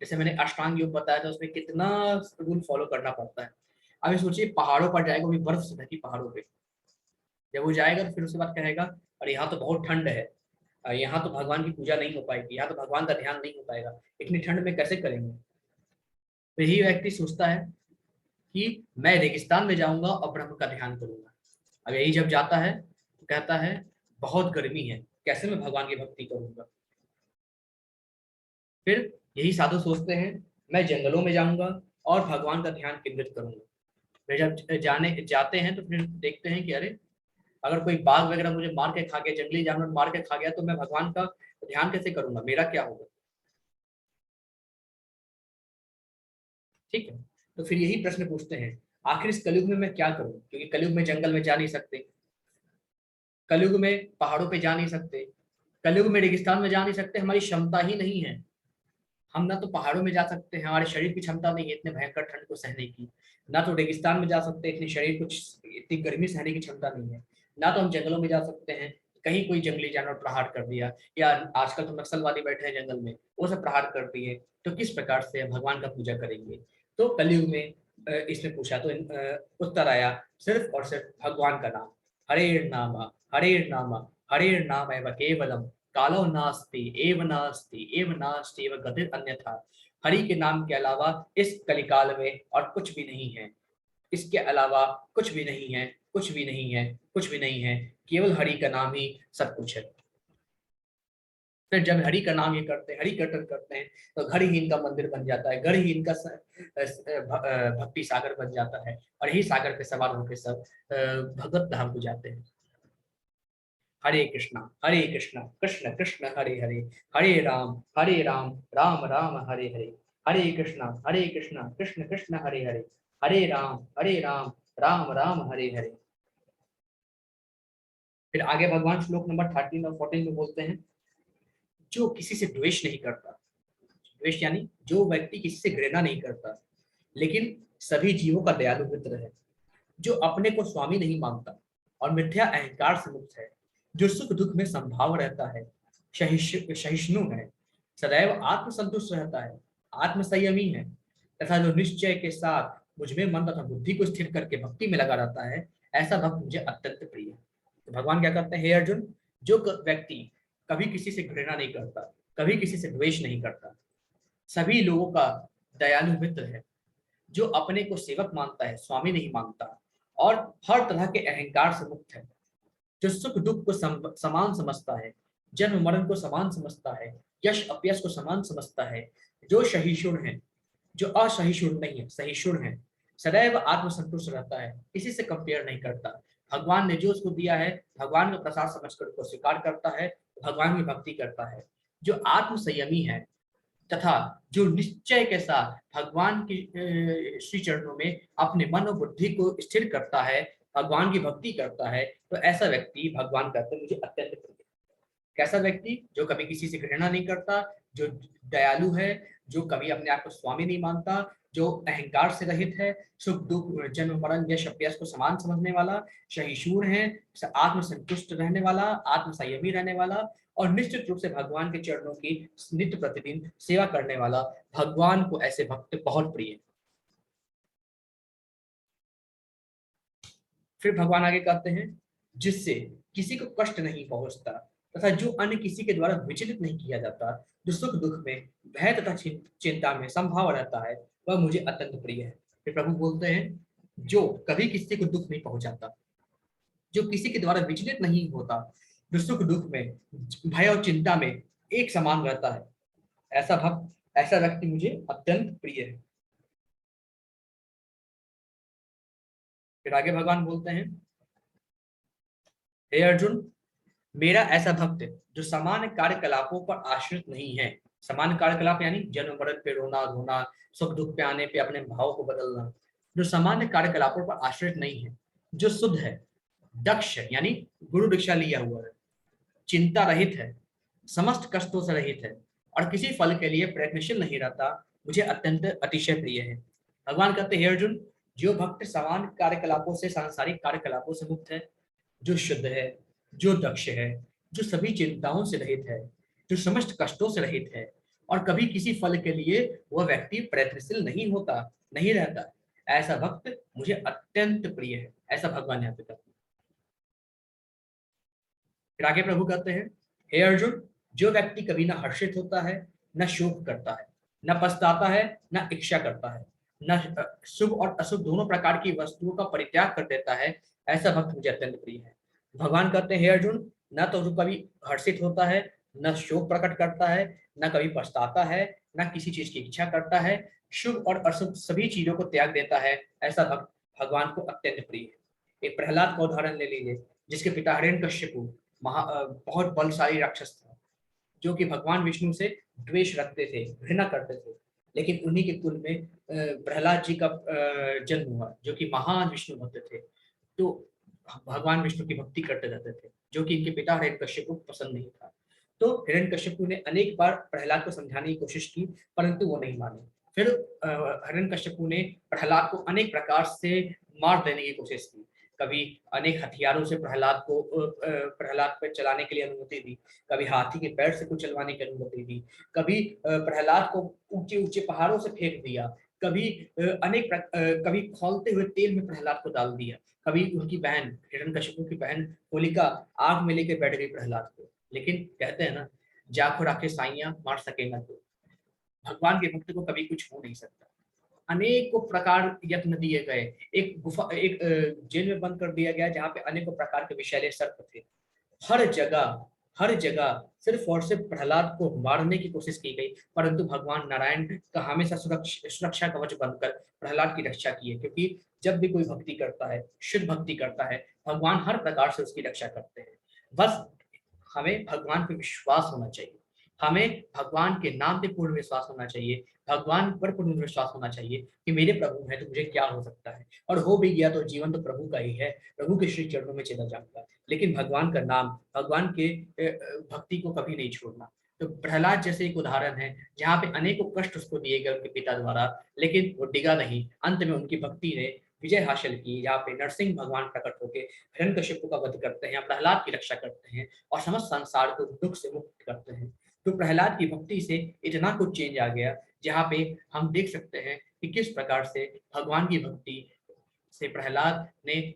जैसे मैंने अष्टांग योग बताया था उसमें कितना रूल फॉलो करना पड़ता है। अब ये सोचिए पहाड़ों पर जाएगा, वो भी बर्फ से ढकी पहाड़ों पे, जब वो जाएगा तो फिर उसके बाद कहेगा और यहाँ तो बहुत ठंड है, यहाँ तो भगवान की पूजा नहीं हो पाएगी, यहाँ तो भगवान का ध्यान नहीं हो पाएगा, इतनी ठंड में कैसे करेंगे? तो यही व्यक्ति सोचता है कि मैं रेगिस्तान में जाऊंगा और ब्रह्म का ध्यान करूंगा। अब यही जब जाता है तो कहता है बहुत गर्मी है, कैसे मैं भगवान की भक्ति करूंगा? फिर यही साधु सोचते हैं मैं जंगलों में जाऊंगा और भगवान का ध्यान केंद्रित करूंगा। फिर जब जाने जाते हैं तो फिर देखते हैं कि अरे अगर कोई बाघ वगैरह मुझे मार के खा गया, जंगली जानवर मार के खा गया, तो मैं भगवान का ध्यान कैसे करूंगा, मेरा क्या होगा? ठीक है। तो फिर यही प्रश्न पूछते हैं, आखिर इस कलयुग में मैं क्या करूं, क्योंकि कलयुग में जंगल में जा नहीं सकते, कलयुग में पहाड़ों पे जा नहीं सकते, कलयुग में रेगिस्तान में जा नहीं सकते, हमारी क्षमता ही नहीं है। हम ना तो पहाड़ों में जा सकते हैं, हमारे शरीर की क्षमता नहीं है इतने भयंकर ठंड को सहने की, ना तो रेगिस्तान में जा सकते हैं, इतनी शरीर को इतनी गर्मी सहने की क्षमता नहीं है, ना तो हम जंगलों में जा सकते हैं, कहीं कोई जंगली जानवर प्रहार कर दिया, या आजकल तो नक्सलवादी बैठे हैं जंगल में, वो सब प्रहार कर दिए, तो किस प्रकार से हम भगवान का पूजा करेंगे। तो कलयुग में इसमें पूछा तो उत्तर आया सिर्फ और सिर्फ भगवान का नाम, हरे नाम हरे नाम एव केवलम, कालो नास्ति एव नास्ति एव नास्ति एव गतिर् अन्यथा। हरि के नाम के अलावा इस कलिकाल में और कुछ भी नहीं है, इसके अलावा कुछ भी नहीं है, कुछ भी नहीं है, कुछ भी नहीं है, केवल हरि का नाम ही सब कुछ है। फिर जब हरि का नाम ये करते हैं, हरि कीर्तन करते हैं, तो घर ही इनका मंदिर बन जाता है, घर ही इनका भक्ति सागर बन जाता है, और यही सागर पे सवार होकर सब भगवत धाम को जाते हैं। हरे कृष्णा कृष्ण कृष्ण हरे हरे, हरे राम राम राम हरे हरे, हरे कृष्णा कृष्ण कृष्ण हरे हरे, हरे राम राम राम हरे हरे। फिर आगे भगवान श्लोक नंबर 13 और 14 में बोलते हैं, जो किसी से द्वेष नहीं करता, द्वेष यानी जो व्यक्ति किसी से घृणा नहीं करता, लेकिन सभी जीवों का दयालु मित्र है, जो अपने को स्वामी नहीं मानता और मिथ्या अहंकार से मुक्त है, जो सुख दुख में संभाव रहता है, सहिष्णु है, सदैव आत्मसंतुष्ट रहता है, आत्म संयमी है, तथा जो निश्चय के साथ मुझ में मन तथा बुद्धि को स्थिर करके भक्ति में लगा रहता है, ऐसा भक्त मुझे अत्यंत प्रिय है। तो भगवान क्या करते हैं, हे अर्जुन, जो व्यक्ति कभी किसी से घृणा नहीं करता, कभी किसी से द्वेष नहीं करता, सभी लोगों का दयालु मित्र है, जो अपने को सेवक मानता है, स्वामी नहीं मानता, और हर तरह के अहंकार से मुक्त है, जो सुख दुख को समान समझता है, जन्म मरण को समान समझता है, यश अपयश को समान समझता है, जो सहिष्णु है, जो असहिष्णु नहीं है, सहिष्णु है, सदैव आत्मसंतुष्ट रहता है, किसी से कंपेयर नहीं करता, भगवान ने जो उसको दिया है भगवान का प्रसाद समझकर उसको स्वीकार करता है, भगवान की भक्ति करता है, जो आत्म संयमी है, तथा जो निश्चय के साथ भगवान की श्री चरणों में अपने मन और बुद्धि को स्थिर करता है, भगवान की भक्ति करता है, तो ऐसा व्यक्ति भगवान कहते हैं मुझे अत्यंत प्रिय। कैसा व्यक्ति, जो कभी किसी से घृणा नहीं करता, जो दयालु है, जो कभी अपने आप को स्वामी नहीं मानता, जो अहंकार से रहित है, सुख दुख जन्म मरण यश अपयश को समान समझने वाला, सहिष्णु है, आत्म संतुष्ट रहने वाला, आत्म संयमी रहने वाला, और निश्चित रूप से भगवान के चरणों की नित्य प्रतिदिन सेवा करने वाला, भगवान को ऐसे भक्त बहुत प्रिय है। फिर भगवान आगे कहते हैं, जिससे किसी को कष्ट नहीं पहुंचता, तथा जो अन्य किसी के द्वारा विचलित नहीं किया जाता, जो सुख दुख में भय तथा चिंता में संभाव रहता है, वह मुझे अत्यंत प्रिय है। फिर प्रभु बोलते हैं, जो कभी किसी को दुख नहीं पहुंचाता, जो किसी के द्वारा विचलित नहीं होता, जो सुख दुख में भय और चिंता में एक समान रहता है, ऐसा भक्त, ऐसा व्यक्ति मुझे अत्यंत प्रिय है। फिर आगे भगवान बोलते हैं, हे अर्जुन, मेरा ऐसा भक्त जो सामान्य कार्यकलापों पर आश्रित नहीं है, सामान्य कार्यकलाप यानी जन्म मरण पे रोना धोना, सुख दुख पे आने पे अपने भाव को बदलना, जो सामान्य कार्यकलापों पर आश्रित नहीं है, जो शुद्ध है, दक्ष यानी गुरु दीक्षा लिया हुआ है, चिंता रहित है, समस्त कष्टों से रहित है, और किसी फल के लिए प्रयत्नशील नहीं रहता, मुझे अत्यंत अतिशय प्रिय है। भगवान कहते हैं, हे अर्जुन, जो भक्त सामान्य कार्यकलापों से, सांसारिक कार्यकलापों से मुक्त है, जो शुद्ध है, जो दक्ष है, जो सभी चिंताओं से रहित है, जो समस्त कष्टों से रहित है, और कभी किसी फल के लिए वह व्यक्ति प्रयत्नशील नहीं होता, नहीं रहता, ऐसा भक्त मुझे अत्यंत प्रिय है। ऐसा भगवान यहाँ पे कहते हैं। फिर आगे प्रभु कहते हैं, हे अर्जुन, जो व्यक्ति कभी न हर्षित होता है, न शोक करता है, न पछताता है, न इच्छा करता है, न शुभ और अशुभ दोनों प्रकार की वस्तुओं का परित्याग कर देता है, ऐसा भक्त मुझे अत्यंत प्रिय है। भगवान कहते हैं, हे अर्जुन, न तो जो कभी हर्षित होता है, न शोक प्रकट करता है, न कभी पछताता है, न किसी चीज की इच्छा करता है, शुभ और अशुभ सभी चीजों को त्याग देता है, ऐसा भक्त भगवान को अत्यंत प्रिय है। एक प्रहलाद का उदाहरण ले लीजिए, जिसके पिता हिरण्यकश्यपु बहुत बलशाली राक्षस था, जो कि भगवान विष्णु से द्वेष रखते थे, घृणा करते थे, लेकिन उन्हीं के कुल में प्रहलाद जी का जन्म हुआ, जो कि महान विष्णु भक्त थे। तो भगवान विष्णु की भक्ति करते रहते थे, जो कि इनके पिता हिरण्यकश्यप को पसंद नहीं था। तो हिरण्यकश्यप ने अनेक बार प्रहलाद को समझाने की कोशिश की, परंतु वो नहीं माने। फिर हिरण्यकश्यप ने प्रहलाद को अनेक प्रकार से मार देने की कोशिश की। कभी अनेक हथियारों से प्रहलाद पर चलाने के लिए अनुमति दी, कभी हाथी के पैर से कुछ चलवाने की अनुमति दी, कभी प्रहलाद को ऊंचे ऊंचे पहाड़ों से फेंक दिया, कभी कभी खौलते हुए तेल में प्रहलाद को डाल दिया, कभी उनकी बहन हिरण्यकशिपु की बहन होलिका आग में लेकर बैठ गई प्रहलाद को। लेकिन कहते हैं ना, जाखो राखे साइया मार सके ना कोई। भगवान के भक्त को कभी कुछ हो नहीं सकता। अनेकों प्रकार यत्न दिए गए, एक जेल में बंद कर दिया गया जहाँ पे अनेकों प्रकार के विषैले सर्प थे। हर जगह सिर्फ और सिर्फ प्रहलाद को मारने की कोशिश की गई, परंतु भगवान नारायण का हमेशा सुरक्षा कवच बनकर प्रहलाद की रक्षा की है। क्योंकि जब भी कोई भक्ति करता है, शुद्ध भक्ति करता है, भगवान हर प्रकार से उसकी रक्षा करते हैं। बस हमें भगवान पे विश्वास होना चाहिए, हमें भगवान के नाम पे पूर्ण विश्वास होना चाहिए, भगवान पर पूर्ण विश्वास होना चाहिए कि मेरे प्रभु है तो मुझे क्या हो सकता है, और हो भी गया तो जीवन तो प्रभु का ही है, प्रभु के श्री चरणों में चला जाऊंगा। लेकिन भगवान का नाम, भगवान के भक्ति को कभी नहीं छोड़ना। तो प्रहलाद जैसे एक उदाहरण है जहाँ पे अनेकों कष्ट उसको दिए गए उनके पिता द्वारा, लेकिन वो डिगा नहीं, अंत में उनकी भक्ति ने विजय हासिल की। यहाँ पे नरसिंह भगवान प्रकट होकर हिरण्यकशिपु का वध करते हैं, प्रहलाद की रक्षा करते हैं और समस्त संसार को दुख से मुक्त करते हैं। तो प्रहलाद की भक्ति से इतना कुछ चेंज आ गया, जहाँ पे हम देख सकते हैं कि किस प्रकार से भगवान की भक्ति से प्रहलाद ने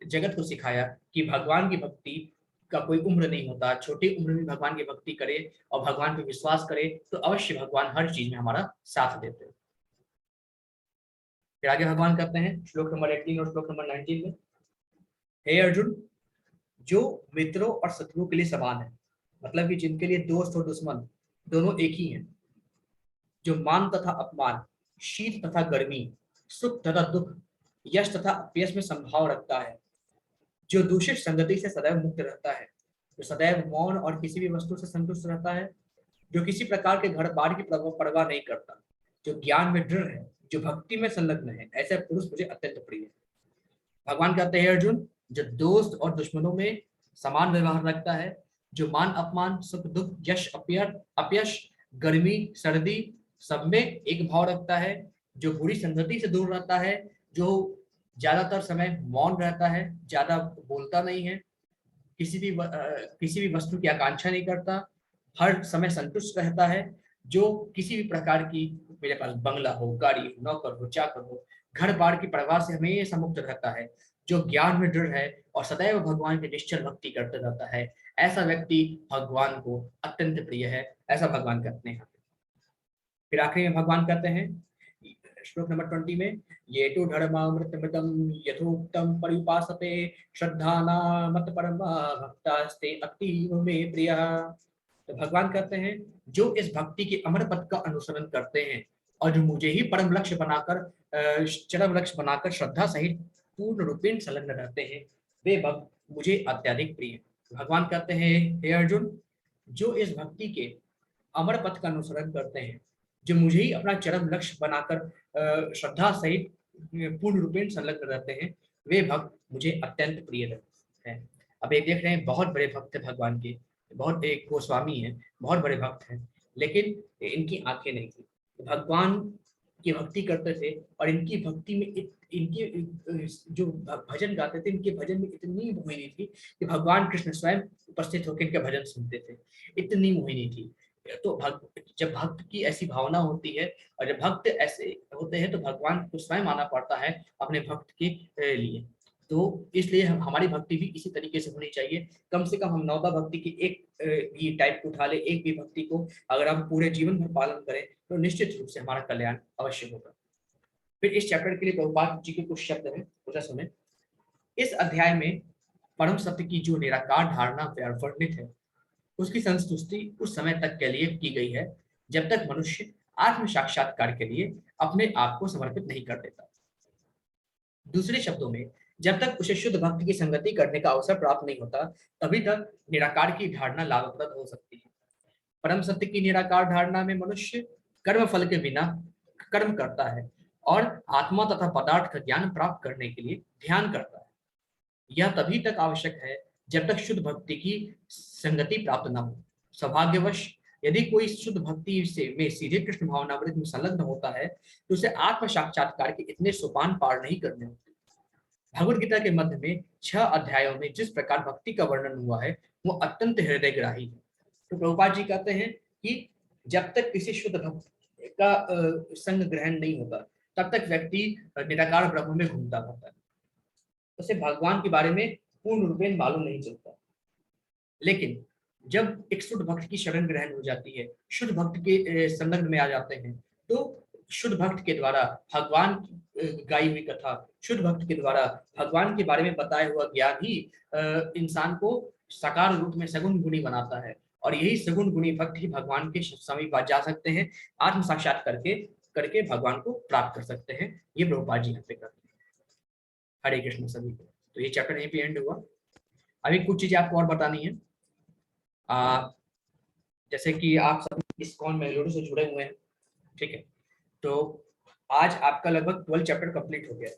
जगत को सिखाया कि भगवान की भक्ति का कोई उम्र नहीं होता। छोटी उम्र में भगवान की भक्ति करे और भगवान पे विश्वास करे तो अवश्य भगवान हर चीज में हमारा साथ देते हैं। फिर आगे भगवान कहते हैं श्लोक नंबर 18 और श्लोक नंबर 19 में, हे अर्जुन, जो मित्रों और शत्रुओं के लिए समान है, मतलब कि जिनके लिए दोस्त और दुश्मन दोनों एक ही हैं, जो मान तथा अपमान, शीत तथा गर्मी, सुख तथा दुख, यश तथा अपयश में संभाव रखता है, जो दूषित संगति से सदैव मुक्त रहता है, जो सदैव मौन और किसी भी वस्तु से संतुष्ट रहता है, जो किसी प्रकार के घर बार की परवाह नहीं करता, जो ज्ञान में दृढ़ है, जो भक्ति में संलग्न है, ऐसा पुरुष मुझे अत्यंत प्रिय है। भगवान कहते हैं अर्जुन, जो दोस्त और दुश्मनों में समान व्यवहार रखता है, जो मान अपमान, सुख दुख, यश अपयश, गर्मी सर्दी सब में एक भाव रखता है, जो बुरी संगति से दूर रहता है, जो ज्यादातर समय मौन रहता है, ज्यादा बोलता नहीं है, किसी भी वस्तु की आकांक्षा नहीं करता, हर समय संतुष्ट रहता है, जो किसी भी प्रकार की, मेरे पास बंगला हो, गाड़ी हो, नौकर हो, चाकर हो, घर बार की परवाह से हमेशा मुक्त रहता है, जो ज्ञान में दृढ़ है और सदैव भगवान की निश्चल भक्ति करते रहता है, ऐसा व्यक्ति भगवान को अत्यंत प्रिय है, ऐसा भगवान कहते हैं। फिर आखिरी में भगवान कहते हैं श्लोक नंबर 20 में, ये तो धर्मामृतमृतम यथोक्तम परिपासते श्रद्धाना मत परमा भक्तास्ते अतीव में प्रिय। तो भगवान कहते हैं जो इस भक्ति के अमर पथ का अनुसरण करते हैं और जो मुझे ही परम लक्ष्य बनाकर चरम लक्ष्य बनाकर श्रद्धा सहित पूर्ण रूपेण संलग्न रहते हैं, वे भक्त मुझे अत्यधिक प्रिय। भगवान कहते हैं हे अर्जुन, जो इस भक्ति के अमर पथ का अनुसरण करते हैं, जो मुझे ही अपना चरम लक्ष्य बनाकर श्रद्धा सहित पूर्ण रूपेण संलग्न रहते हैं, वे भक्त मुझे अत्यंत प्रिय हैं। अब ये देख रहे हैं बहुत बड़े भक्त है भगवान के, बहुत एक गोस्वामी है, बहुत बड़े भक्त हैं, लेकिन इनकी आंखें नहीं थी। भगवान की भक्ति करते थे और इनकी भक्ति में इनके जो भजन गाते थे, इनके भजन में इतनी मोहिनी थी कि भगवान कृष्ण स्वयं उपस्थित होकर इनके भजन सुनते थे, इतनी मोहिनी थी। तो जब भक्त की ऐसी भावना होती है और जब भक्त ऐसे होते हैं तो भगवान को स्वयं आना पड़ता है अपने भक्त के लिए। तो इसलिए हमारी भक्ति भी इसी तरीके से होनी चाहिए। कम से कम हम नौदा भक्ति की एक भी टाइप उठा ले, एक भी भक्ति को अगर हम पूरे जीवन भर पालन करें तो निश्चित रूप से हमारा कल्याण अवश्य होगा। फिर इस चैप्टर के लिए प्रभुपाद जी के कुछ शब्द हैं, कुछ सुने। इस अध्याय में परम सत्य की जो निराकार धारणा वर्णित है, उसकी संतुष्टि उस समय तक के लिए की गई है जब तक मनुष्य आत्म साक्षात्कार के लिए अपने आप को समर्पित नहीं कर देता। दूसरे शब्दों में, जब तक उसे शुद्ध भक्ति की संगति करने का अवसर प्राप्त नहीं होता, तभी तक निराकार की धारणा लाभप्रद हो सकती है। परम सत्य की निराकार धारणा में मनुष्य कर्म फल के बिना कर्म करता है और आत्मा तथा पदार्थ का ज्ञान प्राप्त करने के लिए ध्यान करता है। यह तभी तक आवश्यक है जब तक शुद्ध भक्ति की संगति प्राप्त न हो। सौभाग्यवश यदि कोई शुद्ध भक्ति से में सीधे कृष्ण भावनामृत में संलग्न होता है तो उसे आत्म साक्षात्कार के इतने सोपान पार नहीं करने होते। भगवत गीता के मध्य में 6 अध्यायों में जिस प्रकार भक्ति का वर्णन हुआ है वो अत्यंत हृदयग्राही है। तो प्रभुपाद जी कहते हैं कि जब तक किसी शुद्ध भक्त का संग ग्रहण नहीं होता तब तक व्यक्ति निराकार ब्रह्म में घूमता रहता है, उसे भगवान के बारे में पूर्ण रूपेण मालूम नहीं चलता। लेकिन जब एक शुद्ध भक्त की शरण ग्रहण हो जाती है, शुद्ध भक्त के संलग्न में आ जाते हैं, तो शुद्ध भक्त के द्वारा भगवान की गाई हुई कथा, शुद्ध भक्त के द्वारा भगवान के बारे में बताया हुआ ज्ञान ही इंसान को साकार रूप में सगुण गुणी बनाता है। और यही सगुण गुणी भक्त ही भगवान के समीप जा सकते हैं, आत्म साक्षात करके करके भगवान को प्राप्त कर सकते हैं। ये प्रभुपाद जी यहाँ पे करते हैं। हरे कृष्ण सभी को। तो ये चैप्टर यहीं पे एंड हुआ। अभी कुछ चीजें आपको और बतानी है। जैसे कि आप सब इस्कॉन बेंगलुरु से जुड़े हुए हैं, ठीक है, तो आज आपका लगभग 12 चैप्टर कंप्लीट हो गया है।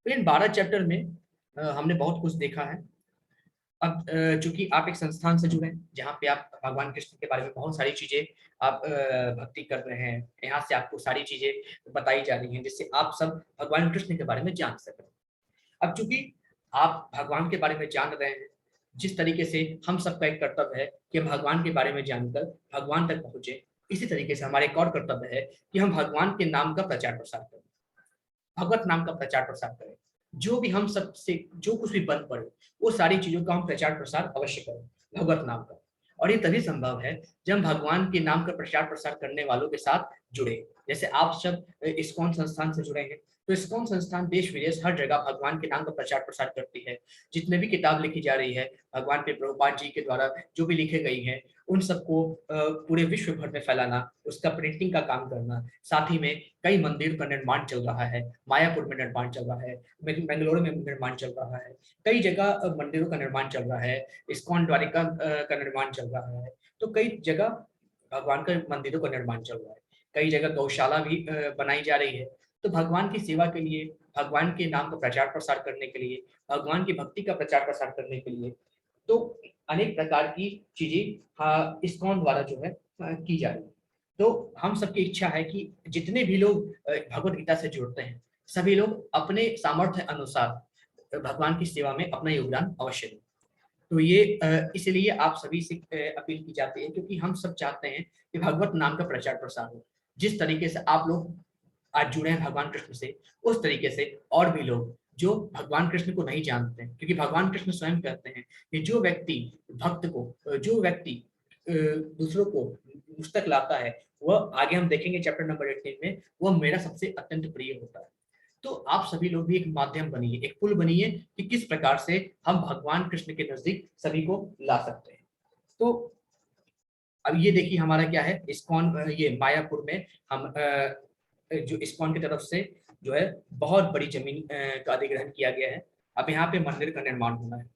तो इन 12 चैप्टर में हमने बहुत कुछ देखा है। अब चूंकि आप एक संस्थान से जुड़े हैं जहाँ पे आप भगवान कृष्ण के बारे में बहुत सारी चीजें आप भक्ति कर रहे हैं, यहाँ से आपको सारी चीजें बताई जा रही हैं जिससे आप सब भगवान कृष्ण के बारे में जान सकें। अब चूंकि आप भगवान के बारे में जान रहे हैं, जिस तरीके से हम सबका एक कर्तव्य है कि भगवान के बारे में जानकर भगवान तक पहुंचे, इसी तरीके से हमारा एक और कर्तव्य है कि हम भगवान के नाम का प्रचार प्रसार करें, भगवत नाम का प्रचार प्रसार करें। जो भी हम सब से जो कुछ भी बन पड़े वो सारी चीजों का हम प्रचार प्रसार अवश्य करें भगवत नाम का। और ये तभी संभव है जब हम भगवान के नाम का प्रचार प्रसार करने वालों के साथ जुड़े। जैसे आप सब इस्कॉन संस्थान से जुड़े हैं, तो इस्कॉन संस्थान देश विदेश हर जगह भगवान के नाम का प्रचार प्रसार करती है। जितने भी किताब लिखी जा रही है भगवान के प्रभुपाद जी के द्वारा जो भी लिखे गई है, उन सबको पूरे विश्व भर में फैलाना, उसका प्रिंटिंग का काम करना, साथ ही में कई मंदिर का निर्माण चल रहा है, मायापुर में निर्माण चल रहा है, बेंगलुरु में निर्माण चल रहा है, कई जगह मंदिरों का निर्माण चल रहा है, इस्कॉन द्वारिका का निर्माण चल रहा है। तो कई जगह भगवान के मंदिरों का निर्माण चल रहा है, कई जगह गौशाला भी बनाई जा रही है। तो भगवान की सेवा के लिए, भगवान के नाम का प्रचार प्रसार करने के लिए, भगवान की भक्ति का प्रचार प्रसार करने के लिए तो अनेक प्रकार की चीजें इस्कॉन द्वारा जो है की जा रही है। तो हम सबकी इच्छा है कि जितने भी लोग भगवत गीता से जुड़ते हैं, सभी लोग अपने सामर्थ्य अनुसार भगवान की सेवा में अपना योगदान अवश्य दें। तो ये इसलिए आप सभी से अपील की जाती है, क्योंकि हम सब चाहते हैं कि भगवत नाम का प्रचार प्रसार हो। जिस तरीके से आप लोग आज जुड़े हैं भगवान कृष्ण से, उस तरीके से और भी लोग जो भगवान कृष्ण को नहीं जानते हैं, क्योंकि भगवान कृष्ण स्वयं कहते हैं कि जो व्यक्ति भक्त को, जो व्यक्ति दूसरों को मुझ तक लाता है, वह आगे हम देखेंगे चैप्टर नंबर 18 में, वह मेरा सबसे अत्यंत प्रिय होता है। तो आप सभी लोग भी एक माध्यम बनिए, एक पुल बनिए कि किस प्रकार से हम भगवान कृष्ण के नजदीक सभी को ला सकते हैं। तो अब ये देखिए हमारा क्या है, इस्कॉन ये मायापुर में हम जो इस्कॉन की तरफ से जो है बहुत बड़ी जमीन का अधिग्रहण किया गया है। अब यहाँ पे मंदिर का निर्माण होना है,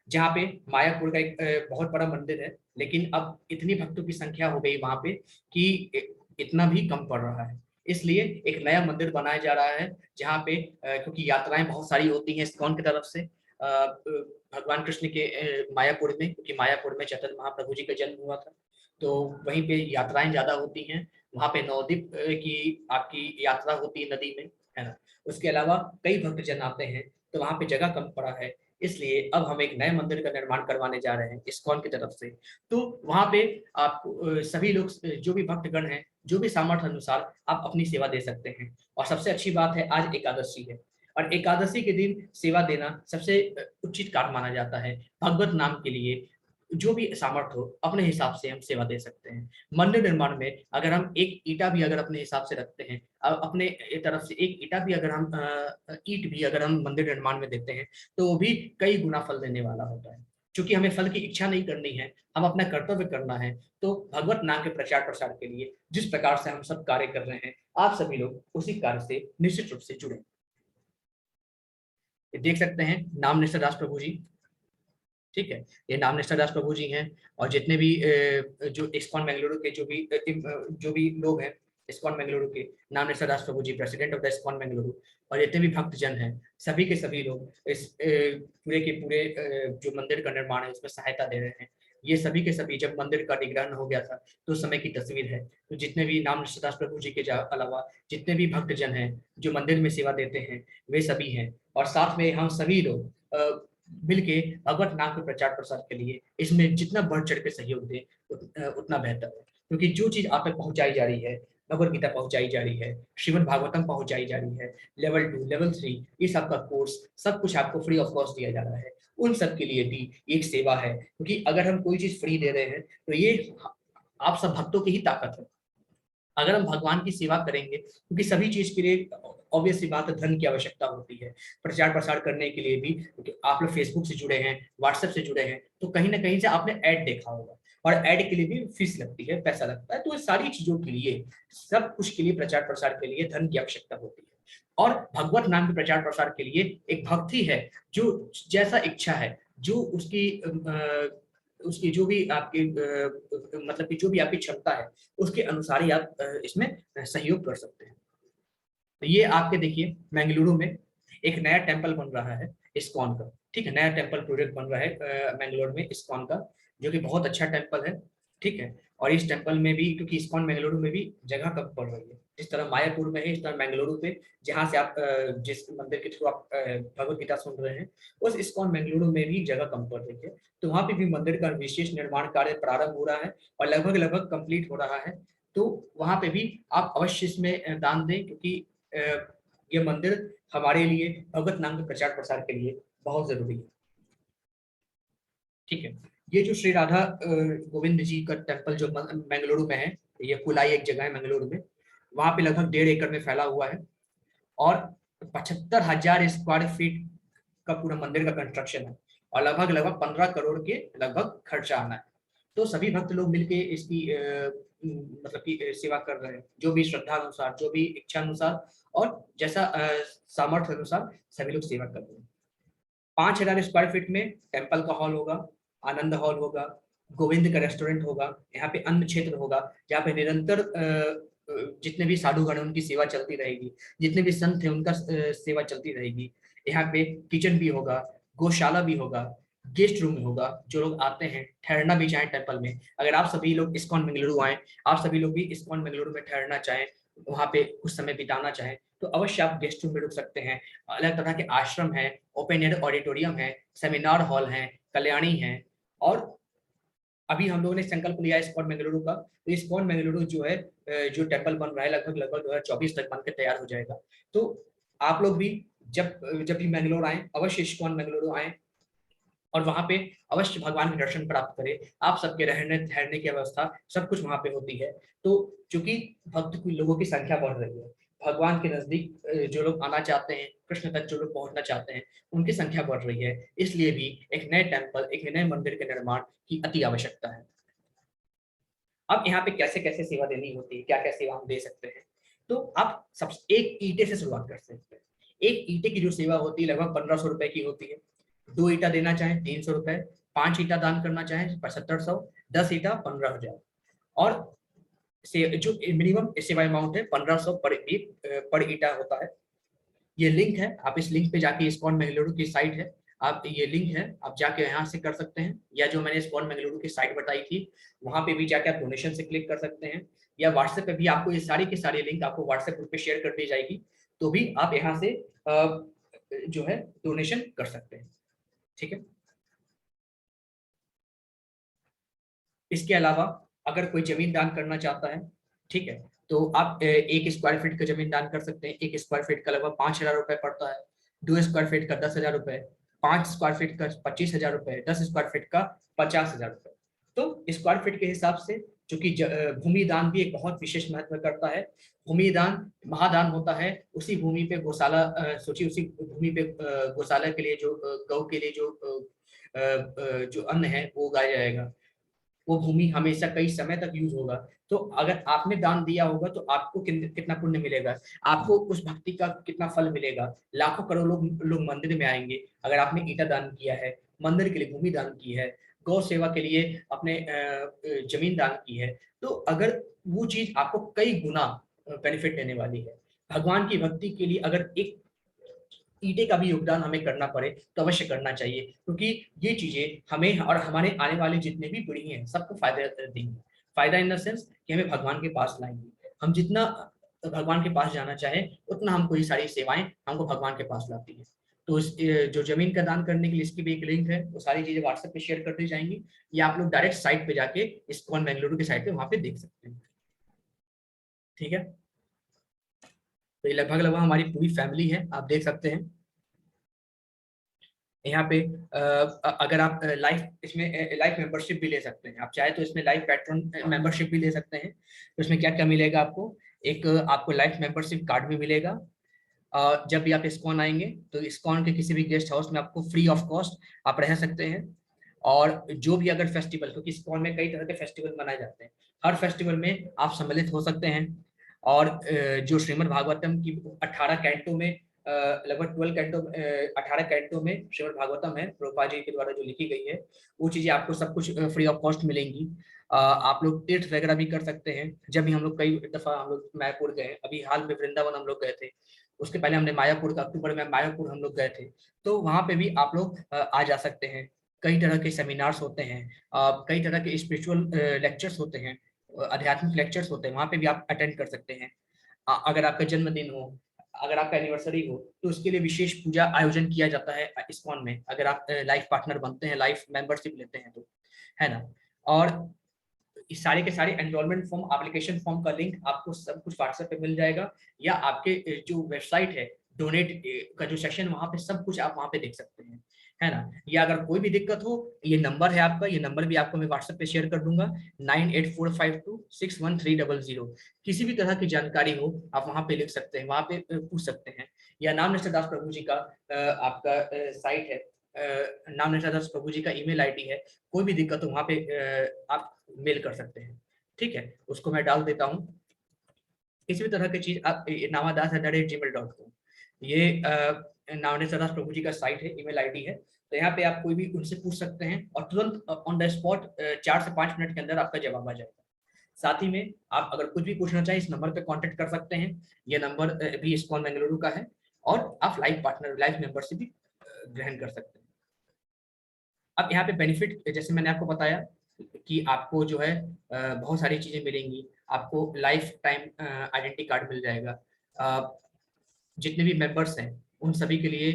जहाँ पे मायापुर का एक बहुत बड़ा मंदिर है, लेकिन अब इतनी भक्तों की संख्या हो गई वहां पे कि इतना भी कम पड़ रहा है। इसलिए एक नया मंदिर बनाया जा रहा है, जहाँ पे क्योंकि यात्राएं बहुत सारी होती हैं इस्कॉन की तरफ से भगवान कृष्ण के मायापुर में, क्योंकि मायापुर में चैतन्य महाप्रभु जी का जन्म हुआ था, तो वहीं पे यात्राएं ज्यादा होती हैं। वहाँ पे नवद्वीप की आपकी यात्रा होती है नदी में, है ना। उसके अलावा कई भक्तजन आते हैं, तो वहाँ पे जगह कम पड़ा है, इसलिए अब हम एक नए मंदिर का निर्माण करवाने जा रहे हैं इस्कॉन की तरफ से। तो वहाँ पे आप सभी लोग जो भी भक्तगण हैं, जो भी सामर्थ्य अनुसार आप अपनी सेवा दे सकते हैं। और सबसे अच्छी बात है आज एकादशी है, और एकादशी के दिन सेवा देना सबसे उचित कार्य माना जाता है। भगवत नाम के लिए जो भी सामर्थ्य हो अपने हिसाब से हम सेवा दे सकते हैं। मंदिर निर्माण में अगर हम एक ईटा भी अगर अपने हिसाब से रखते हैं, अपने तरफ से एक ईटा भी अगर हम ईट भी अगर हम मंदिर निर्माण में देते हैं, तो वो भी कई गुना फल देने वाला होता है। क्योंकि हमें फल की इच्छा नहीं करनी है, हम अपना कर्तव्य करना है। तो भगवत नाम के प्रचार प्रसार के लिए जिस प्रकार से हम सब कार्य कर रहे हैं, आप सभी लोग उसी कार्य से निश्चित रूप से जुड़े। देख सकते हैं नाम निष्ठा दास प्रभु जी, ठीक है, ये नाम निष्ठा दास प्रभु जी हैं। और जितने भी जो इस्कॉन बेंगलुरु के जो भी लोग हैं, इस्कॉन बेंगलुरु के, Namneshwar Das Prabhu ji, president of the ISKCON Bengaluru, और जितने भी भक्तजन हैं, सभी के सभी लोग इस पूरे के पूरे जो मंदिर का निर्माण है उसमें सहायता दे रहे हैं। ये सभी के सभी, जब मंदिर का निग्रहण हो गया था तो उस समय की तस्वीर है। तो जितने भी नामनेश्वर दास प्रभु जी के अलावा जितने भी भक्तजन हैं जो मंदिर में सेवा देते हैं, वे सभी हैं। और साथ में हम सभी लोग मिलके भगवत नाम के प्रचार प्रसार के लिए इसमें जितना बढ़ चढ़ के सहयोग दें उतना बेहतर है। क्योंकि जो चीज आप तक पहुंचाई जा रही है, भगवत गीता पहुंचाई जा रही है, श्रीमद् भागवतम पहुंचाई जा रही है, लेवल 2 लेवल 3 ये सब का कोर्स सब कुछ आपको फ्री ऑफ कॉस्ट दिया जा रहा है, उन सब के लिए भी एक सेवा है। क्योंकि अगर हम कोई चीज फ्री दे रहे हैं तो ये आप सब भक्तों की ही ताकत है। अगर हम भगवान की सेवा करेंगे, क्योंकि सभी चीज के लिए ऑब्वियस सी बात है धन की आवश्यकता होती है, प्रचार प्रसार करने के लिए भी। क्योंकि आप लोग फेसबुक से जुड़े हैं, व्हाट्सएप से जुड़े हैं, तो कहीं ना कहीं से आपने ऐड देखा होगा, और ऐड के लिए भी फीस लगती है, पैसा लगता है। तो ये सारी चीजों के लिए, सब कुछ के लिए, प्रचार प्रसार के लिए धन की आवश्यकता होती है। और भगवत नाम के प्रचार प्रसार के लिए एक भक्ति है, जो जैसा इच्छा है, जो उसकी जो भी आपकी मतलब कि जो भी आपकी क्षमता है उसके अनुसार ही आप इसमें सहयोग कर सकते हैं। तो ये आपके देखिए बेंगलुरु में एक नया टेम्पल बन रहा है इस्कॉन का, ठीक है, नया टेम्पल प्रोजेक्ट बन रहा है बेंगलुरु में इस्कॉन का, जो कि बहुत अच्छा टेम्पल है, ठीक है। और इस टेम्पल में भी, क्योंकि इस्कॉन बेंगलुरु में भी जगह कम पड़ रही है, जिस तरह मायापुर में है इस तरह बेंगलुरु पे, जहाँ से आप जिस मंदिर के थ्रू आप भगवत गीता सुन रहे हैं, उस इस्कॉन बेंगलुरु में भी जगह कम पड़ रही है। तो वहाँ पे भी मंदिर का विशेष निर्माण कार्य प्रारंभ हो रहा है और लगभग लगभग कंप्लीट हो रहा है। तो वहाँ पे भी आप अवश्य इसमें दान दें, क्योंकि ये मंदिर हमारे लिए भगवत नाम के प्रचार प्रसार के लिए बहुत जरूरी है, ठीक है। ये जो श्री राधा गोविंद जी का टेम्पल जो बेंगलुरु में है, ये कुलाई एक जगह है बेंगलुरु में, वहां पे लगभग 1.5 एकड़ में फैला हुआ है, और 75,000 स्क्वायर फीट का पूरा मंदिर का कंस्ट्रक्शन है, और लगभग लगभग 15 करोड़ के लगभग खर्चा आना है। तो सभी भक्त लोग मिलके इसकी मतलब कि सेवा कर रहे हैं, जो भी श्रद्धा अनुसार, जो भी इच्छा अनुसार, और जैसा सामर्थ्य अनुसार सभी लोग सेवा कर रहे हैं। 5,000 स्क्वायर फीट में टेम्पल का हॉल होगा, आनंद हॉल होगा, गोविंद का रेस्टोरेंट होगा, यहाँ पे अन्न क्षेत्र होगा, जहाँ पे निरंतर जितने भी साधुगण हैं उनकी सेवा चलती रहेगी, जितने भी संत हैं उनका सेवा चलती रहेगी। यहाँ पे किचन भी होगा, गौशाला भी होगा, गेस्ट रूम होगा, जो लोग आते हैं ठहरना भी चाहें टेम्पल में, अगर आप सभी लोग इस्कॉन बेंगलुरु आए, आप सभी लोग भी इस्कॉन बेंगलुरु में ठहरना चाहें, वहाँ पे कुछ समय बिताना चाहें, तो अवश्य आप गेस्ट रूम में रुक सकते हैं। अलग तरह के आश्रम है, ओपन एयर ऑडिटोरियम है, सेमिनार हॉल है, कल्याणी है। और अभी हम लोगों ने संकल्प लिया इस्कॉन बेंगलुरु का, तो इस्कॉन बेंगलुरु जो है जो टेम्पल बन रहा है लगभग लगभग 2024 तक बनकर तैयार हो जाएगा। तो आप लोग भी जब जब भी बेंगलुरु आए, अवश्य इस्कॉन बेंगलुरु आए और वहां पे अवश्य भगवान के दर्शन प्राप्त करें। आप सबके रहने ठहरने की व्यवस्था सब कुछ वहां पे होती है। तो चूंकि भक्त लोगों की संख्या बढ़ रही है, भगवान के नजदीक जो लोग आना चाहते हैं, कृष्ण तक जो लोग पहुंचना चाहते हैं, उनकी संख्या बढ़ रही है, इसलिए भी एक नए टेम्पल, एक नए मंदिर के निर्माण की अति आवश्यकता है। अब यहाँ पे कैसे कैसे सेवा देनी होती है, क्या क्या सेवा हम दे सकते हैं, तो आप सब एक ईंटे से शुरुआत कर सकते हैं। एक ईंटे की जो सेवा होती है लगभग 1,500 रुपए की होती है। 2 ईंटा देना चाहें 300 रुपए, 5 ईंटा दान करना चाहें 7500, 10 ईंटा 15,000। और से जो मिनिमम सेवा अमाउंट है 1500 पर ईंटा होता है। ये लिंक है, आप इस लिंक पे जाके, इस्कॉन बेंगलुरु की साइट है, आप ये लिंक है, आप जाके यहाँ से कर सकते हैं, या जो मैंने इस्कॉन बेंगलुरु की साइट बताई थी वहां पे भी जाके आप डोनेशन से क्लिक कर सकते हैं, या व्हाट्सएप पे भी आपको ये सारी की सारी लिंक आपको व्हाट्सएप ग्रुप पे शेयर कर दी जाएगी, तो भी आप यहाँ से जो है डोनेशन कर सकते हैं, ठीक है। इसके अलावा अगर कोई जमीन दान करना चाहता है, ठीक है, तो आप 1 स्क्वायर फीट का जमीन दान कर सकते हैं। 1 स्क्वायर फीट का लगभग 5,000 रुपए पड़ता है, 2 स्क्वायर फीट का 10,000 रुपए, 5 स्क्वायर फीट का 25,000 रुपए, 10 स्क्वायर फीट का 50,000 रुपए। तो स्क्वायर फीट के हिसाब से, चूंकि भूमि दान भी एक बहुत विशेष महत्व करता है। भूमि दान महादान होता है, उसी भूमि पे गौशाला सोचिए, उसी भूमि पे गौशाला के लिए जो गौ के लिए जो अन्न है वो उगाया जाएगा, वो भूमि हमेशा कई समय तक यूज होगा। तो अगर आपने दान दिया होगा तो आपको कितना पुण्य मिलेगा, आपको उस भक्ति का कितना फल मिलेगा। लाखों करोड़ों लोग मंदिर में आएंगे अगर आपने ईंटा दान किया है, मंदिर के लिए भूमि दान की है, गौ सेवा के लिए अपने जमीन दान की है, तो अगर वो चीज आपको कई गुना बेनिफिट देने वाली है। भगवान की भक्ति के लिए अगर एक ईटे का भी योगदान हमें करना पड़े तो अवश्य करना चाहिए, क्योंकि ये चीजें हमें और हमारे आने वाले जितने भी पीढ़ी हैं सबको फायदा देंगी। फायदा इन द सेंस कि हमें भगवान के पास लाएंगी। हम जितना भगवान के पास जाना चाहे उतना हमको ये सारी सेवाएं हमको भगवान के पास लाती है। तो जो जमीन का दान करने के लिए इसकी भी एक लिंक है, वो सारी चीजें व्हाट्सएप पे शेयर कर दी जाएंगी, या आप लोग डायरेक्ट साइट पे जाके इस्कॉन बेंगलुरु की साइट पे वहां पे देख सकते हैं। ठीक है, तो ये लगभग लगभग हमारी पूरी फैमिली है, आप देख सकते हैं यहाँ पे। अगर आप लाइफ इसमें लाइफ मेंबरशिप भी ले सकते हैं, आप चाहे तो इसमें लाइफ पैट्रन मेंबरशिप भी ले सकते हैं। तो इसमें क्या क्या मिलेगा आपको, एक आपको लाइफ मेंबरशिप कार्ड भी मिलेगा। जब भी आप इस्कॉन आएंगे तो इस्कॉन के किसी भी गेस्ट हाउस में आपको फ्री ऑफ कॉस्ट आप रह सकते हैं। और जो भी अगर फेस्टिवल, क्योंकि इस्कॉन में कई तरह के फेस्टिवल मनाए जाते हैं, हर फेस्टिवल में आप सम्मिलित हो सकते हैं। और जो श्रीमद् भागवतम की 18 कैंटों में लगभग 12 कैंटो 18 कैंटों में श्रीमद् भागवतम है, प्रभुपाद जी के द्वारा जो लिखी गई है, वो चीजें आपको सब कुछ फ्री ऑफ कॉस्ट मिलेंगी। आप लोग तीर्थ वगैरह भी कर सकते हैं। जब भी हम लोग कई दफा हम लोग मायापुर गए, अभी हाल में वृंदावन हम लोग गए थे, उसके पहले हमने मायापुर, अक्टूबर में मायापुर हम लोग गए थे। तो वहां पे भी आप लोग आ जा सकते हैं। कई तरह के सेमिनार्स होते हैं, कई तरह के स्पिरिचुअल लेक्चर्स होते हैं, आध्यात्मिक लेक्चर्स होते हैं, वहां पे भी आप अटेंड कर सकते हैं। अगर आपका जन्मदिन हो, अगर आपका एनिवर्सरी हो, तो उसके लिए विशेष पूजा आयोजन किया जाता है इस्कॉन में, अगर आप लाइफ पार्टनर बनते हैं, लाइफ मेंबरशिप लेते हैं तो, है ना। और इस सारे के सारे एनरोलमेंट फॉर्म, एप्लीकेशन फॉर्म का लिंक आपको सब कुछ व्हाट्सएप पे मिल जाएगा, या आपके जो वेबसाइट है डोनेट का जो सेक्शन, वहां पे सब कुछ आप वहां पे देख सकते हैं, है ना। या अगर कोई भी दिक्कत हो, ये नंबर है आपका, ये नंबर भी आपको मैं व्हाट्सएप पे शेयर कर दूंगा, 9845261300। किसी भी तरह की जानकारी हो आप वहां पे लिख सकते हैं, वहां पे पूछ सकते हैं। या नाम निष्ठा दास प्रभु जी का आपका साइट है, नाम निष्ठा दास प्रभु जी का ईमेल आईडी है, कोई भी दिक्कत हो वहां पे आप मेल कर सकते हैं। ठीक है, उसको मैं डाल देता हूँ। किसी भी तरह की चीज आप navadas@gmail.com, ये नावनेश दास प्रभु जी का साइट है, ईमेल आईडी है। तो यहाँ पे आप कोई भी उनसे पूछ सकते हैं और तुरंत ऑन द स्पॉट 4 से 5 मिनट के अंदर आपका जवाब आ जाएगा। साथ ही में आप अगर कुछ भी पूछना चाहें इस नंबर पे कांटेक्ट कर सकते हैं। ये नंबर भी इस्कॉन बेंगलुरु का है, और आप लाइव पार्टनर, लाइव मेंबरशिप भी ग्रहण कर सकते हैं। अब यहाँ पे बेनिफिट, जैसे मैंने आपको बताया कि आपको जो है बहुत सारी चीजें मिलेंगी। आपको लाइफ टाइम आइडेंटिटी कार्ड मिल जाएगा। जितने भी मेंबर्स हैं उन सभी के लिए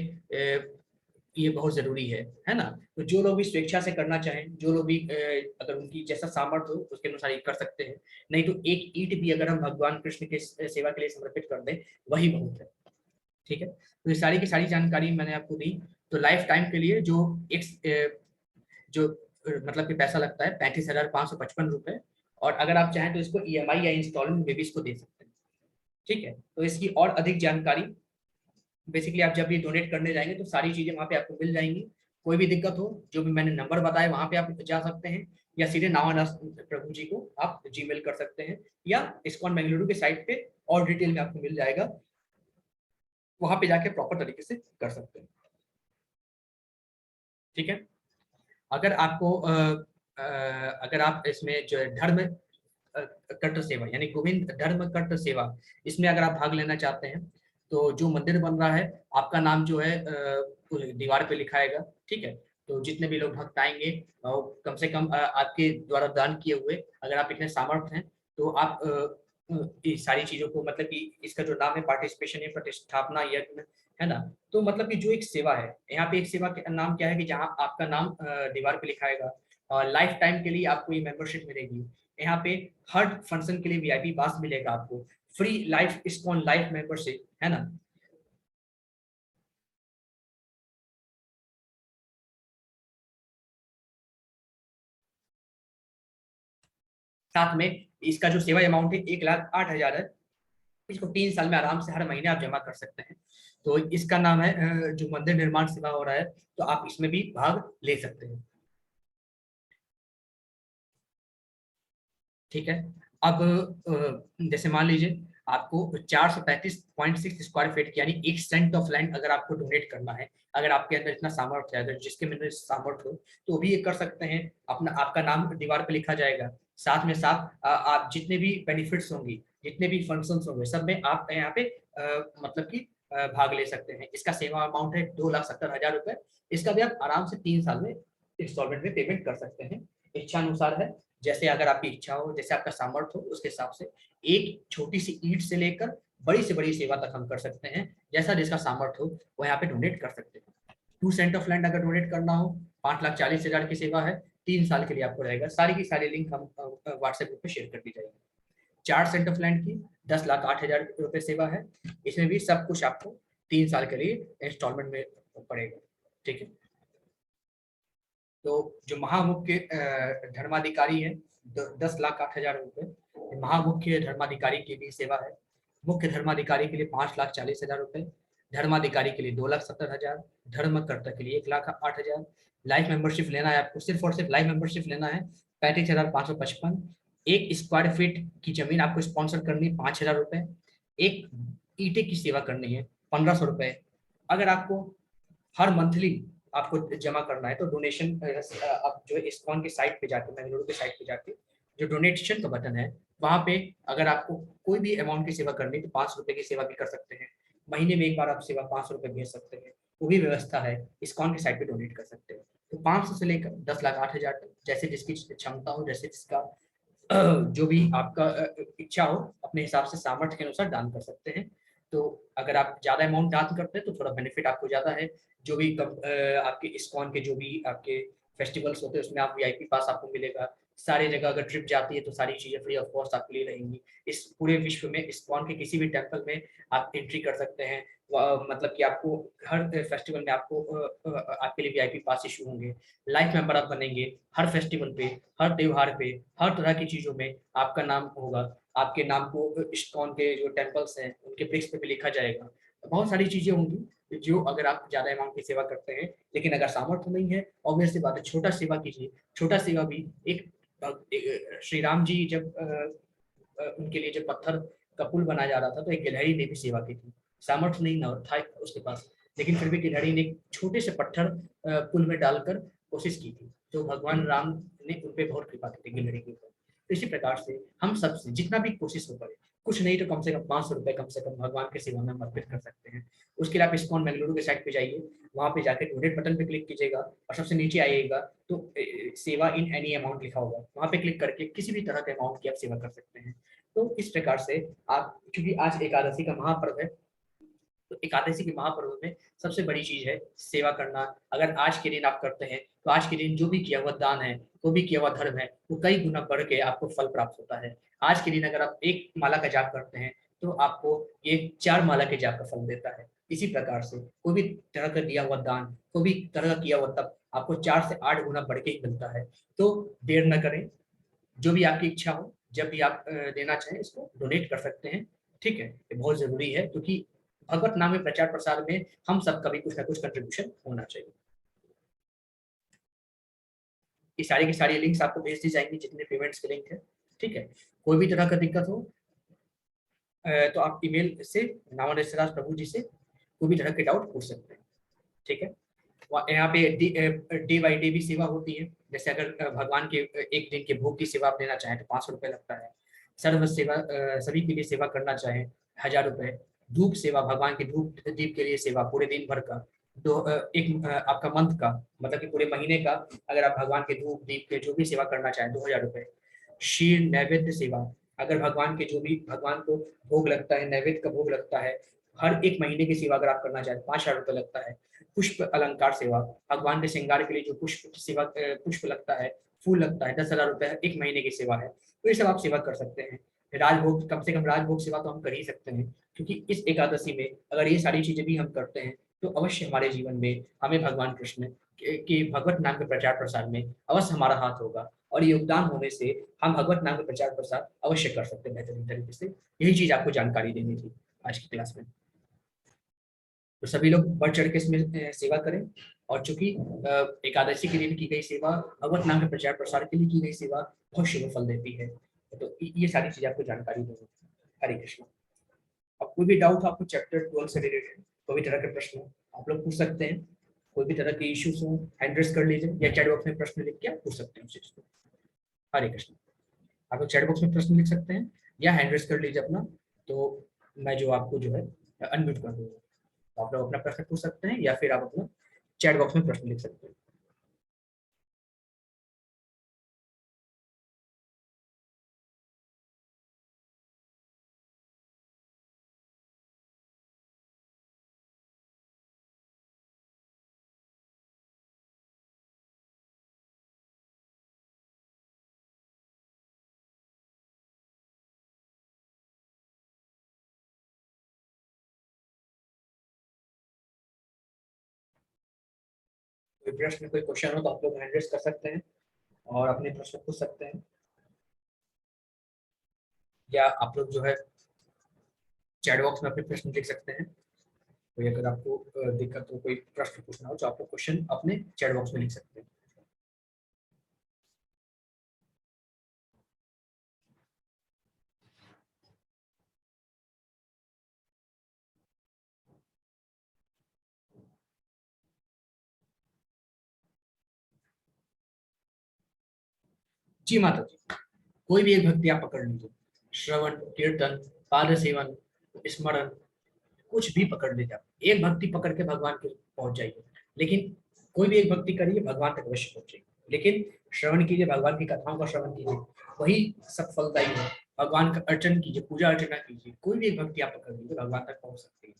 ये बहुत जरूरी है ना। तो जो लोग भी स्वेच्छा से करना चाहें, जो लोग भी अगर उनकी जैसा सामर्थ्य हो उसके अनुसार ये कर सकते हैं। नहीं तो एक ईंट भी अगर हम भगवान कृष्ण के सेवा के लिए समर्पित कर दें वही बहुत है। ठीक है, तो ये सारी की सारी जानकारी मैंने आपको दी। तो लाइफ टाइम के लिए जो एक जो मतलब कि पैसा लगता है 35,555 रुपए, और अगर आप चाहें तो इसको ईएमआई या इंस्टॉलमेंट में भी इसको दे सकते हैं। ठीक है, तो इसकी और अधिक जानकारी बेसिकली आप जब भी डोनेट करने जाएंगे तो सारी चीजें वहां पे आपको मिल जाएंगी। कोई भी दिक्कत हो, जो भी मैंने नंबर बताया वहां पे आप जा सकते हैं, या सीधे नावादास प्रभु जी को आप जीमेल कर सकते हैं, या इस्कॉन बेंगलुरु के साइट पे और डिटेल में आपको मिल जाएगा, वहां पे जाके प्रॉपर तरीके से कर सकते हैं। ठीक है, अगर आपको अगर आप इसमें जो धर्म कट्ट सेवा यानी गोविंद धर्म कट्ट सेवा, इसमें अगर आप भाग लेना चाहते हैं तो जो मंदिर बन रहा है आपका नाम जो है दीवार पे लिखाएगा। ठीक है, तो जितने भी लोग भक्त आएंगे कम से कम आपके द्वारा दान किए हुए, अगर आप इतने सामर्थ्य हैं तो आप इस सारी चीजों को, मतलब कि इसका जो नाम है पार्टिसिपेशन या प्रतिष्ठापना यज्ञ, है ना। तो मतलब कि जो एक सेवा है, यहाँ पे एक सेवा का नाम क्या है कि जहाँ आपका नाम दीवार पे लिखाएगा, और लाइफ टाइम के लिए आपको ये मेंबरशिप मिलेगी। यहाँ पे हर फंक्शन के लिए वीआईपी पास मिलेगा आपको, free life ISKCON life membership, है ना। साथ में इसका जो सेवा अमाउंट है 1,08,000 है, इसको 3 साल में आराम से हर महीने आप जमा कर सकते हैं। तो इसका नाम है जो मंदिर निर्माण सेवा हो रहा है, तो आप इसमें भी भाग ले सकते हैं। ठीक है, अब जैसे मान लीजिए आपको 435.6 स्क्वायर फीट यानी 1 सेंट ऑफ लैंड अगर आपको डोनेट करना है, अगर आपके अंदर इतना सामर्थ्य है, अगर जिसके अंदर सामर्थ्य हो तो भी ये कर सकते हैं। अपना आपका नाम दीवार पे लिखा जाएगा, साथ में साथ आप जितने भी बेनिफिट्स होंगी जितने भी फंक्शंस होंगे सब में आप यहाँ पे मतलब कि भाग ले सकते हैं। इसका सेवा अमाउंट है 2,70,000 रुपए। इसका भी आप आराम से 3 साल में इंस्टॉलमेंट में पेमेंट कर सकते हैं, इच्छा अनुसार है। जैसे अगर आपकी इच्छा हो, जैसे आपका सामर्थ्य हो, उसके हिसाब से एक छोटी सी ईंट से लेकर बड़ी से बड़ी सेवा तक हम कर सकते हैं। जैसा जिसका सामर्थ्य हो वो यहाँ पे डोनेट कर सकते हैं। 2 सेंट ऑफ लैंड अगर डोनेट करना हो, 5,40,000 की सेवा है, 3 साल के लिए आपको रहेगा। सारी की सारी लिंक हम व्हाट्सएप ग्रुप में शेयर कर दी जाएगी। 4 सेंट ऑफ लैंड की 10,08,000 रुपए सेवा है, इसमें भी सब कुछ आपको 3 साल के लिए इंस्टॉलमेंट में पड़ेगा। ठीक है, तो जो महामुख्य धर्माधिकारी है 10,08,000 रुपए महामुख्य धर्माधिकारी की भी सेवा है। मुख्य धर्माधिकारी के लिए 5,40,000 रुपए, धर्माधिकारी के लिए 2,70,000, धर्मकर्ता के लिए 1,08,000। लाइफ मेंबरशिप लेना है आपको, सिर्फ और सिर्फ लाइफ मेंबरशिप लेना है 35,555। एक स्क्वायर फीट की जमीन आपको स्पॉन्सर करनी 5,000 रुपए। एक ईंटे की सेवा करनी है 1,500 रुपए। अगर आपको हर मंथली आपको जमा करना है तो डोनेशन आप जो है इस्कॉन के साइट पे जाके, बेंगलुरु के साइट पे जाके जो डोनेशन का बटन है वहां पे अगर आपको कोई भी अमाउंट की सेवा करनी है तो 500 रुपए की सेवा भी कर सकते हैं। महीने में एक बार आप सेवा 500 रुपए भेज सकते हैं, वो भी व्यवस्था है। इस्कॉन के साइट पे डोनेट कर सकते हैं। तो 500 से लेकर 10,08,000 तक, जैसे जिसकी क्षमता हो, जैसे जिसका जो भी आपका इच्छा हो, अपने हिसाब से सामर्थ्य के अनुसार दान कर सकते हैं। तो अगर आप ज्यादा अमाउंट दान करते हैं तो थोड़ा बेनिफिट आपको ज्यादा है। जो भी आपके इस्कॉन के जो भी आपके फेस्टिवल्स होते हैं उसमें आप वीआईपी पास आपको मिलेगा। सारी जगह अगर ट्रिप जाती है तो सारी चीजें फ्री ऑफ कॉस्ट आपके लिए रहेंगी। इस पूरे विश्व में इस्कॉन के किसी भी टेम्पल में आप एंट्री कर सकते हैं। मतलब कि आपको हर फेस्टिवल में आपको आपके लिए वीआईपी पास इशू होंगे। लाइफ मेंबर आप बनेंगे, हर फेस्टिवल पे, हर त्योहार पे, हर तरह की चीजों में आपका नाम होगा। आपके नाम को इस्कॉन के जो टेम्पल्स हैं उनके ब्रिक्स पे भी लिखा जाएगा। बहुत सारी चीजें होंगी जो अगर आप ज्यादा अमाउंट की सेवा करते हैं। लेकिन अगर सामर्थ्य नहीं है, ऑब्वियस सी बात है, छोटा सेवा कीजिए। छोटा सेवा भी एक श्री राम जी जब उनके लिए जब पत्थर का पुल बनाया जा रहा था तो एक गिलहरी ने भी सेवा की थी। सामर्थ्य नहीं न था उसके पास, लेकिन फिर भी गिलहरी ने एक छोटे से पत्थर पुल में डालकर कोशिश की थी। तो भगवान राम ने उन पर बहुत कृपा की थी गिलहरी के ऊपर। तो इसी प्रकार से हम सबसे जितना भी कोशिश हो पाए, कुछ नहीं तो कम से कम 500 रुपए कम से कम भगवान के सेवा में अर्पित कर सकते हैं। उसके लिए आप इस्कॉन बेंगलुरु के साइट पे जाइए, वहां पे जाके डोनेट बटन पे क्लिक कीजिएगा और सबसे नीचे आइएगा तो सेवा इन एनी अमाउंट लिखा होगा, वहां पे क्लिक करके किसी भी तरह के अमाउंट की आप सेवा कर सकते हैं। तो इस प्रकार से आप, क्योंकि आज एकादशी का महापर्व है, तो एकादशी के महापर्व में सबसे बड़ी चीज है सेवा करना। अगर आज के दिन आप करते हैं तो आज के दिन जो भी किया हुआ दान है, जो भी किया हुआ धर्म है, वो कई गुना बढ़ के आपको फल प्राप्त होता है। आज के दिन अगर आप एक माला का जाप करते हैं तो आपको ये 4 माला के जाप का फल देता है। इसी प्रकार से कोई भी तरह का दिया हुआ दान, कोई भी तरह का किया हुआ तब आपको 4 से 8 गुना बढ़ के ही मिलता है। तो देर न करें, जो भी आपकी इच्छा हो, जब भी आप देना चाहें इसको डोनेट कर सकते हैं। ठीक है, ये बहुत जरूरी है क्योंकि भगवत नाम में प्रचार प्रसार में हम सब का भी कुछ ना कुछ कंट्रीब्यूशन होना चाहिए। ये सारी की सारी लिंक्स आपको भेज दी जाएंगी, जितने पेमेंट्स के लिंक है। ठीक है, कोई भी तरह का दिक्कत हो तो आप ईमेल से नावन ऋषिराज प्रभु जी से कोई भी तरह के डाउट पूछ सकते हैं। ठीक है, यहाँ पे डे बाई डे भी सेवा होती है। जैसे अगर भगवान के एक दिन के भोग की सेवा आप देना चाहें तो 500 रुपये लगता है। सर्व सेवा सभी के लिए सेवा करना चाहें 1,000 रुपये। धूप सेवा, भगवान के धूप दीप के लिए सेवा पूरे दिन भर का एक आपका मंथ का, मतलब कि पूरे महीने का अगर आप भगवान के धूप दीप के जो भी सेवा करना चाहें 2,000 रुपये। शीर नैवेद्य सेवा, अगर भगवान के जो भी भगवान को भोग लगता है, नैवेद्य का भोग लगता है, हर एक महीने की सेवा अगर आप करना चाहें 5,000 रुपये लगता है। पुष्प अलंकार सेवा, भगवान के श्रृंगार के लिए जो पुष्प सेवा पुष्प लगता है, फूल लगता है, 10,000 रुपये एक महीने की सेवा है। तो ये सब आप सेवा कर सकते हैं। राजभोग, कम से कम राजभोग सेवा तो हम कर ही सकते हैं, क्योंकि इस एकादशी में अगर ये सारी चीजें भी हम करते हैं तो अवश्य हमारे जीवन में हमें भगवान कृष्ण के भगवत नाम के प्रचार प्रसार में अवश्य हमारा हाथ होगा। और योगदान होने से हम भगवत नाम के प्रचार प्रसार अवश्य कर सकते हैं बेहतरीन तरीके से। यही चीज आपको जानकारी देनी थी आज की क्लास में। तो सभी लोग बढ़ चढ़ के इसमें सेवा करें। और चूंकि एकादशी के दिन की गई सेवा भगवत नाम के प्रचार प्रसार के लिए की गई सेवा बहुत शुभ फल देती है। तो ये सारी चीजें आपको जानकारी देनी थी। हरे कृष्ण। अब कोई भी डाउट आपको चैप्टर 12 से रिलेटेड, कोई भी तरह के प्रश्न आप लोग पूछ सकते हैं। कोई भी तरह के इश्यूज हो हैंड रेस कर लीजिए या चैट बॉक्स में प्रश्न लिख के आप पूछ सकते हैं उस चीज को। हरे कृष्ण। आप लोग चैट बॉक्स में प्रश्न लिख सकते हैं, या हैंड रेस कर लीजिए अपना, तो मैं जो आपको जो है अनम्यूट कर दूंगा। तो आप लोग अपना प्रश्न पूछ सकते हैं या फिर आप अपना चैट बॉक्स में प्रश्न लिख सकते हैं। कोई प्रश्न, कोई क्वेश्चन हो तो आप लोग हैंड रेस कर सकते हैं और अपने प्रश्न पूछ सकते हैं, या आप लोग जो है चैट बॉक्स में अपने प्रश्न लिख सकते हैं। कोई अगर आपको दिक्कत हो, कोई प्रश्न पूछना हो तो आप लोग क्वेश्चन अपने चैट बॉक्स में लिख सकते हैं। जी माता जी, कोई भी एक भक्ति आप पकड़ लीजिए, श्रवण, कीर्तन, पाद सेवन, स्मरण, कुछ भी पकड़ लीजिए। आप एक भक्ति पकड़ के भगवान के पहुंच जाइए, लेकिन कोई भी एक भक्ति करिए, भगवान तक अवश्य पहुंचेगी। लेकिन श्रवण कीजिए, भगवान की कथाओं का श्रवण कीजिए, वही सब फलदायी है। भगवान का अर्चन कीजिए, पूजा अर्चना कीजिए, कोई भी एक भक्ति आप पकड़ लीजिए, भगवान तक पहुंच सकते हैं।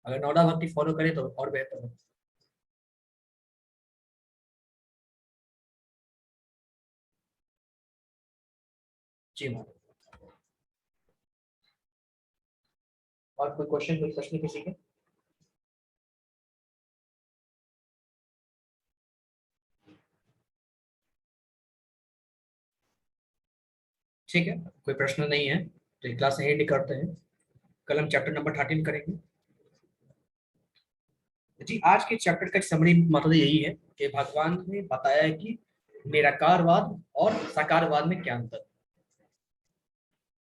अगर नौदा भक्ति फॉलो करें तो और बेहतर है। जी मैम। और कोई क्वेश्चन, कोई प्रश्न किसी के? ठीक है, कोई प्रश्न नहीं है तो ये क्लास एंड करते हैं। कल हम चैप्टर नंबर 13 करेंगे। जी, आज के चैप्टर का समरी मतलब यही है कि भगवान ने बताया है कि निराकारवाद और साकारवाद में क्या अंतर,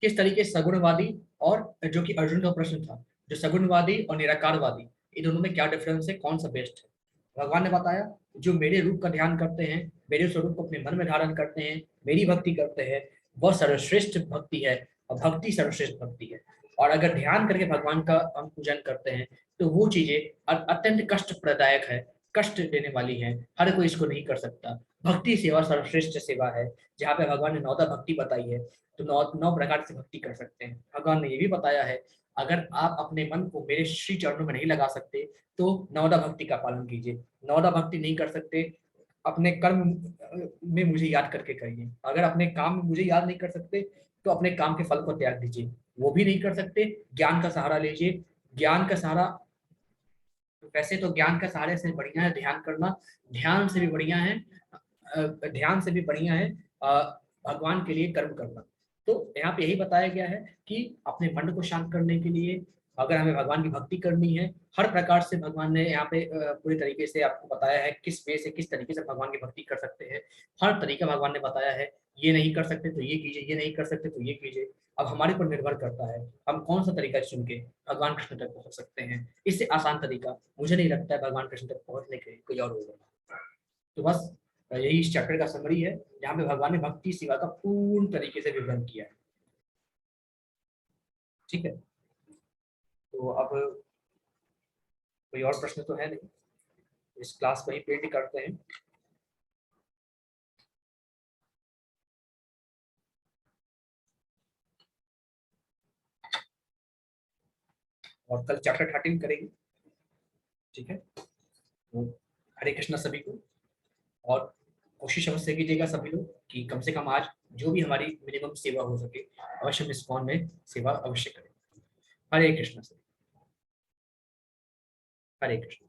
किस तरीके से सगुणवादी, और जो कि अर्जुन का प्रश्न था, जो सगुणवादी और निराकारवादी, इन दोनों में क्या डिफरेंस है, कौन सा बेस्ट है। भगवान ने बताया जो मेरे रूप का ध्यान करते हैं, मेरे स्वरूप को अपने मन में धारण करते हैं, मेरी भक्ति करते हैं, वह सर्वश्रेष्ठ भक्ति है, और भक्ति सर्वश्रेष्ठ भक्ति है। और अगर ध्यान करके भगवान का हम पूजन करते हैं तो वो चीजें अत्यंत कष्ट प्रदायक है, कष्ट देने वाली है, हर कोई इसको नहीं कर सकता। भक्ति सेवा सर्वश्रेष्ठ सेवा है। जहाँ पे भगवान ने नौदा भक्ति बताई है, तो नौ नौ प्रकार से भक्ति कर सकते हैं। भगवान ने ये भी बताया है, अगर आप अपने मन को मेरे श्री चरणों में नहीं लगा सकते तो नौदा भक्ति का पालन कीजिए। नौदा भक्ति नहीं कर सकते, अपने कर्म में मुझे याद करके करिए। अगर अपने काम में मुझे याद नहीं कर सकते तो अपने काम के फल को त्याग दीजिए। वो भी नहीं कर सकते, ज्ञान का सहारा लीजिए। ज्ञान का सहारा, वैसे तो ज्ञान का सहारे से बढ़िया है ध्यान करना, ध्यान से भी बढ़िया है, ध्यान से भी बढ़िया है भगवान के लिए कर्म करना। तो यहाँ पे यही बताया गया है कि अपने मन को शांत करने के लिए, अगर हमें भगवान की भक्ति करनी है, हर प्रकार से भगवान ने यहाँ पे पूरी तरीके से आपको बताया है किस वे से, किस तरीके से भगवान की भक्ति कर सकते हैं। हर तरीका भगवान ने बताया है। ये नहीं कर सकते तो ये कीजिए, ये नहीं कर सकते तो ये कीजिए। अब हमारे ऊपर निर्भर करता है हम कौन सा तरीका चुन के भगवान कृष्ण तक पहुंच सकते हैं। इससे आसान तरीका मुझे नहीं लगता है भगवान कृष्ण तक पहुंचने के लिए कोई और होगा। तो बस यही इस चैप्टर का समरी है, जहाँ पे भगवान ने भक्ति सेवा का पूर्ण तरीके से विवरण किया है। ठीक है, तो अब कोई और प्रश्न तो है नहीं, इस क्लास को ही पेंड करते हैं। और कल चैप्टर 13 करेंगे। ठीक है, तो हरे कृष्णा सभी को। और कोशिश अवश्य कीजिएगा सभी लोग कि कम से कम आज जो भी हमारी मिनिमम सेवा हो सके, अवश्य हम इस्कॉन में सेवा अवश्य करें। हरे कृष्णा सभी। हरे कृष्ण।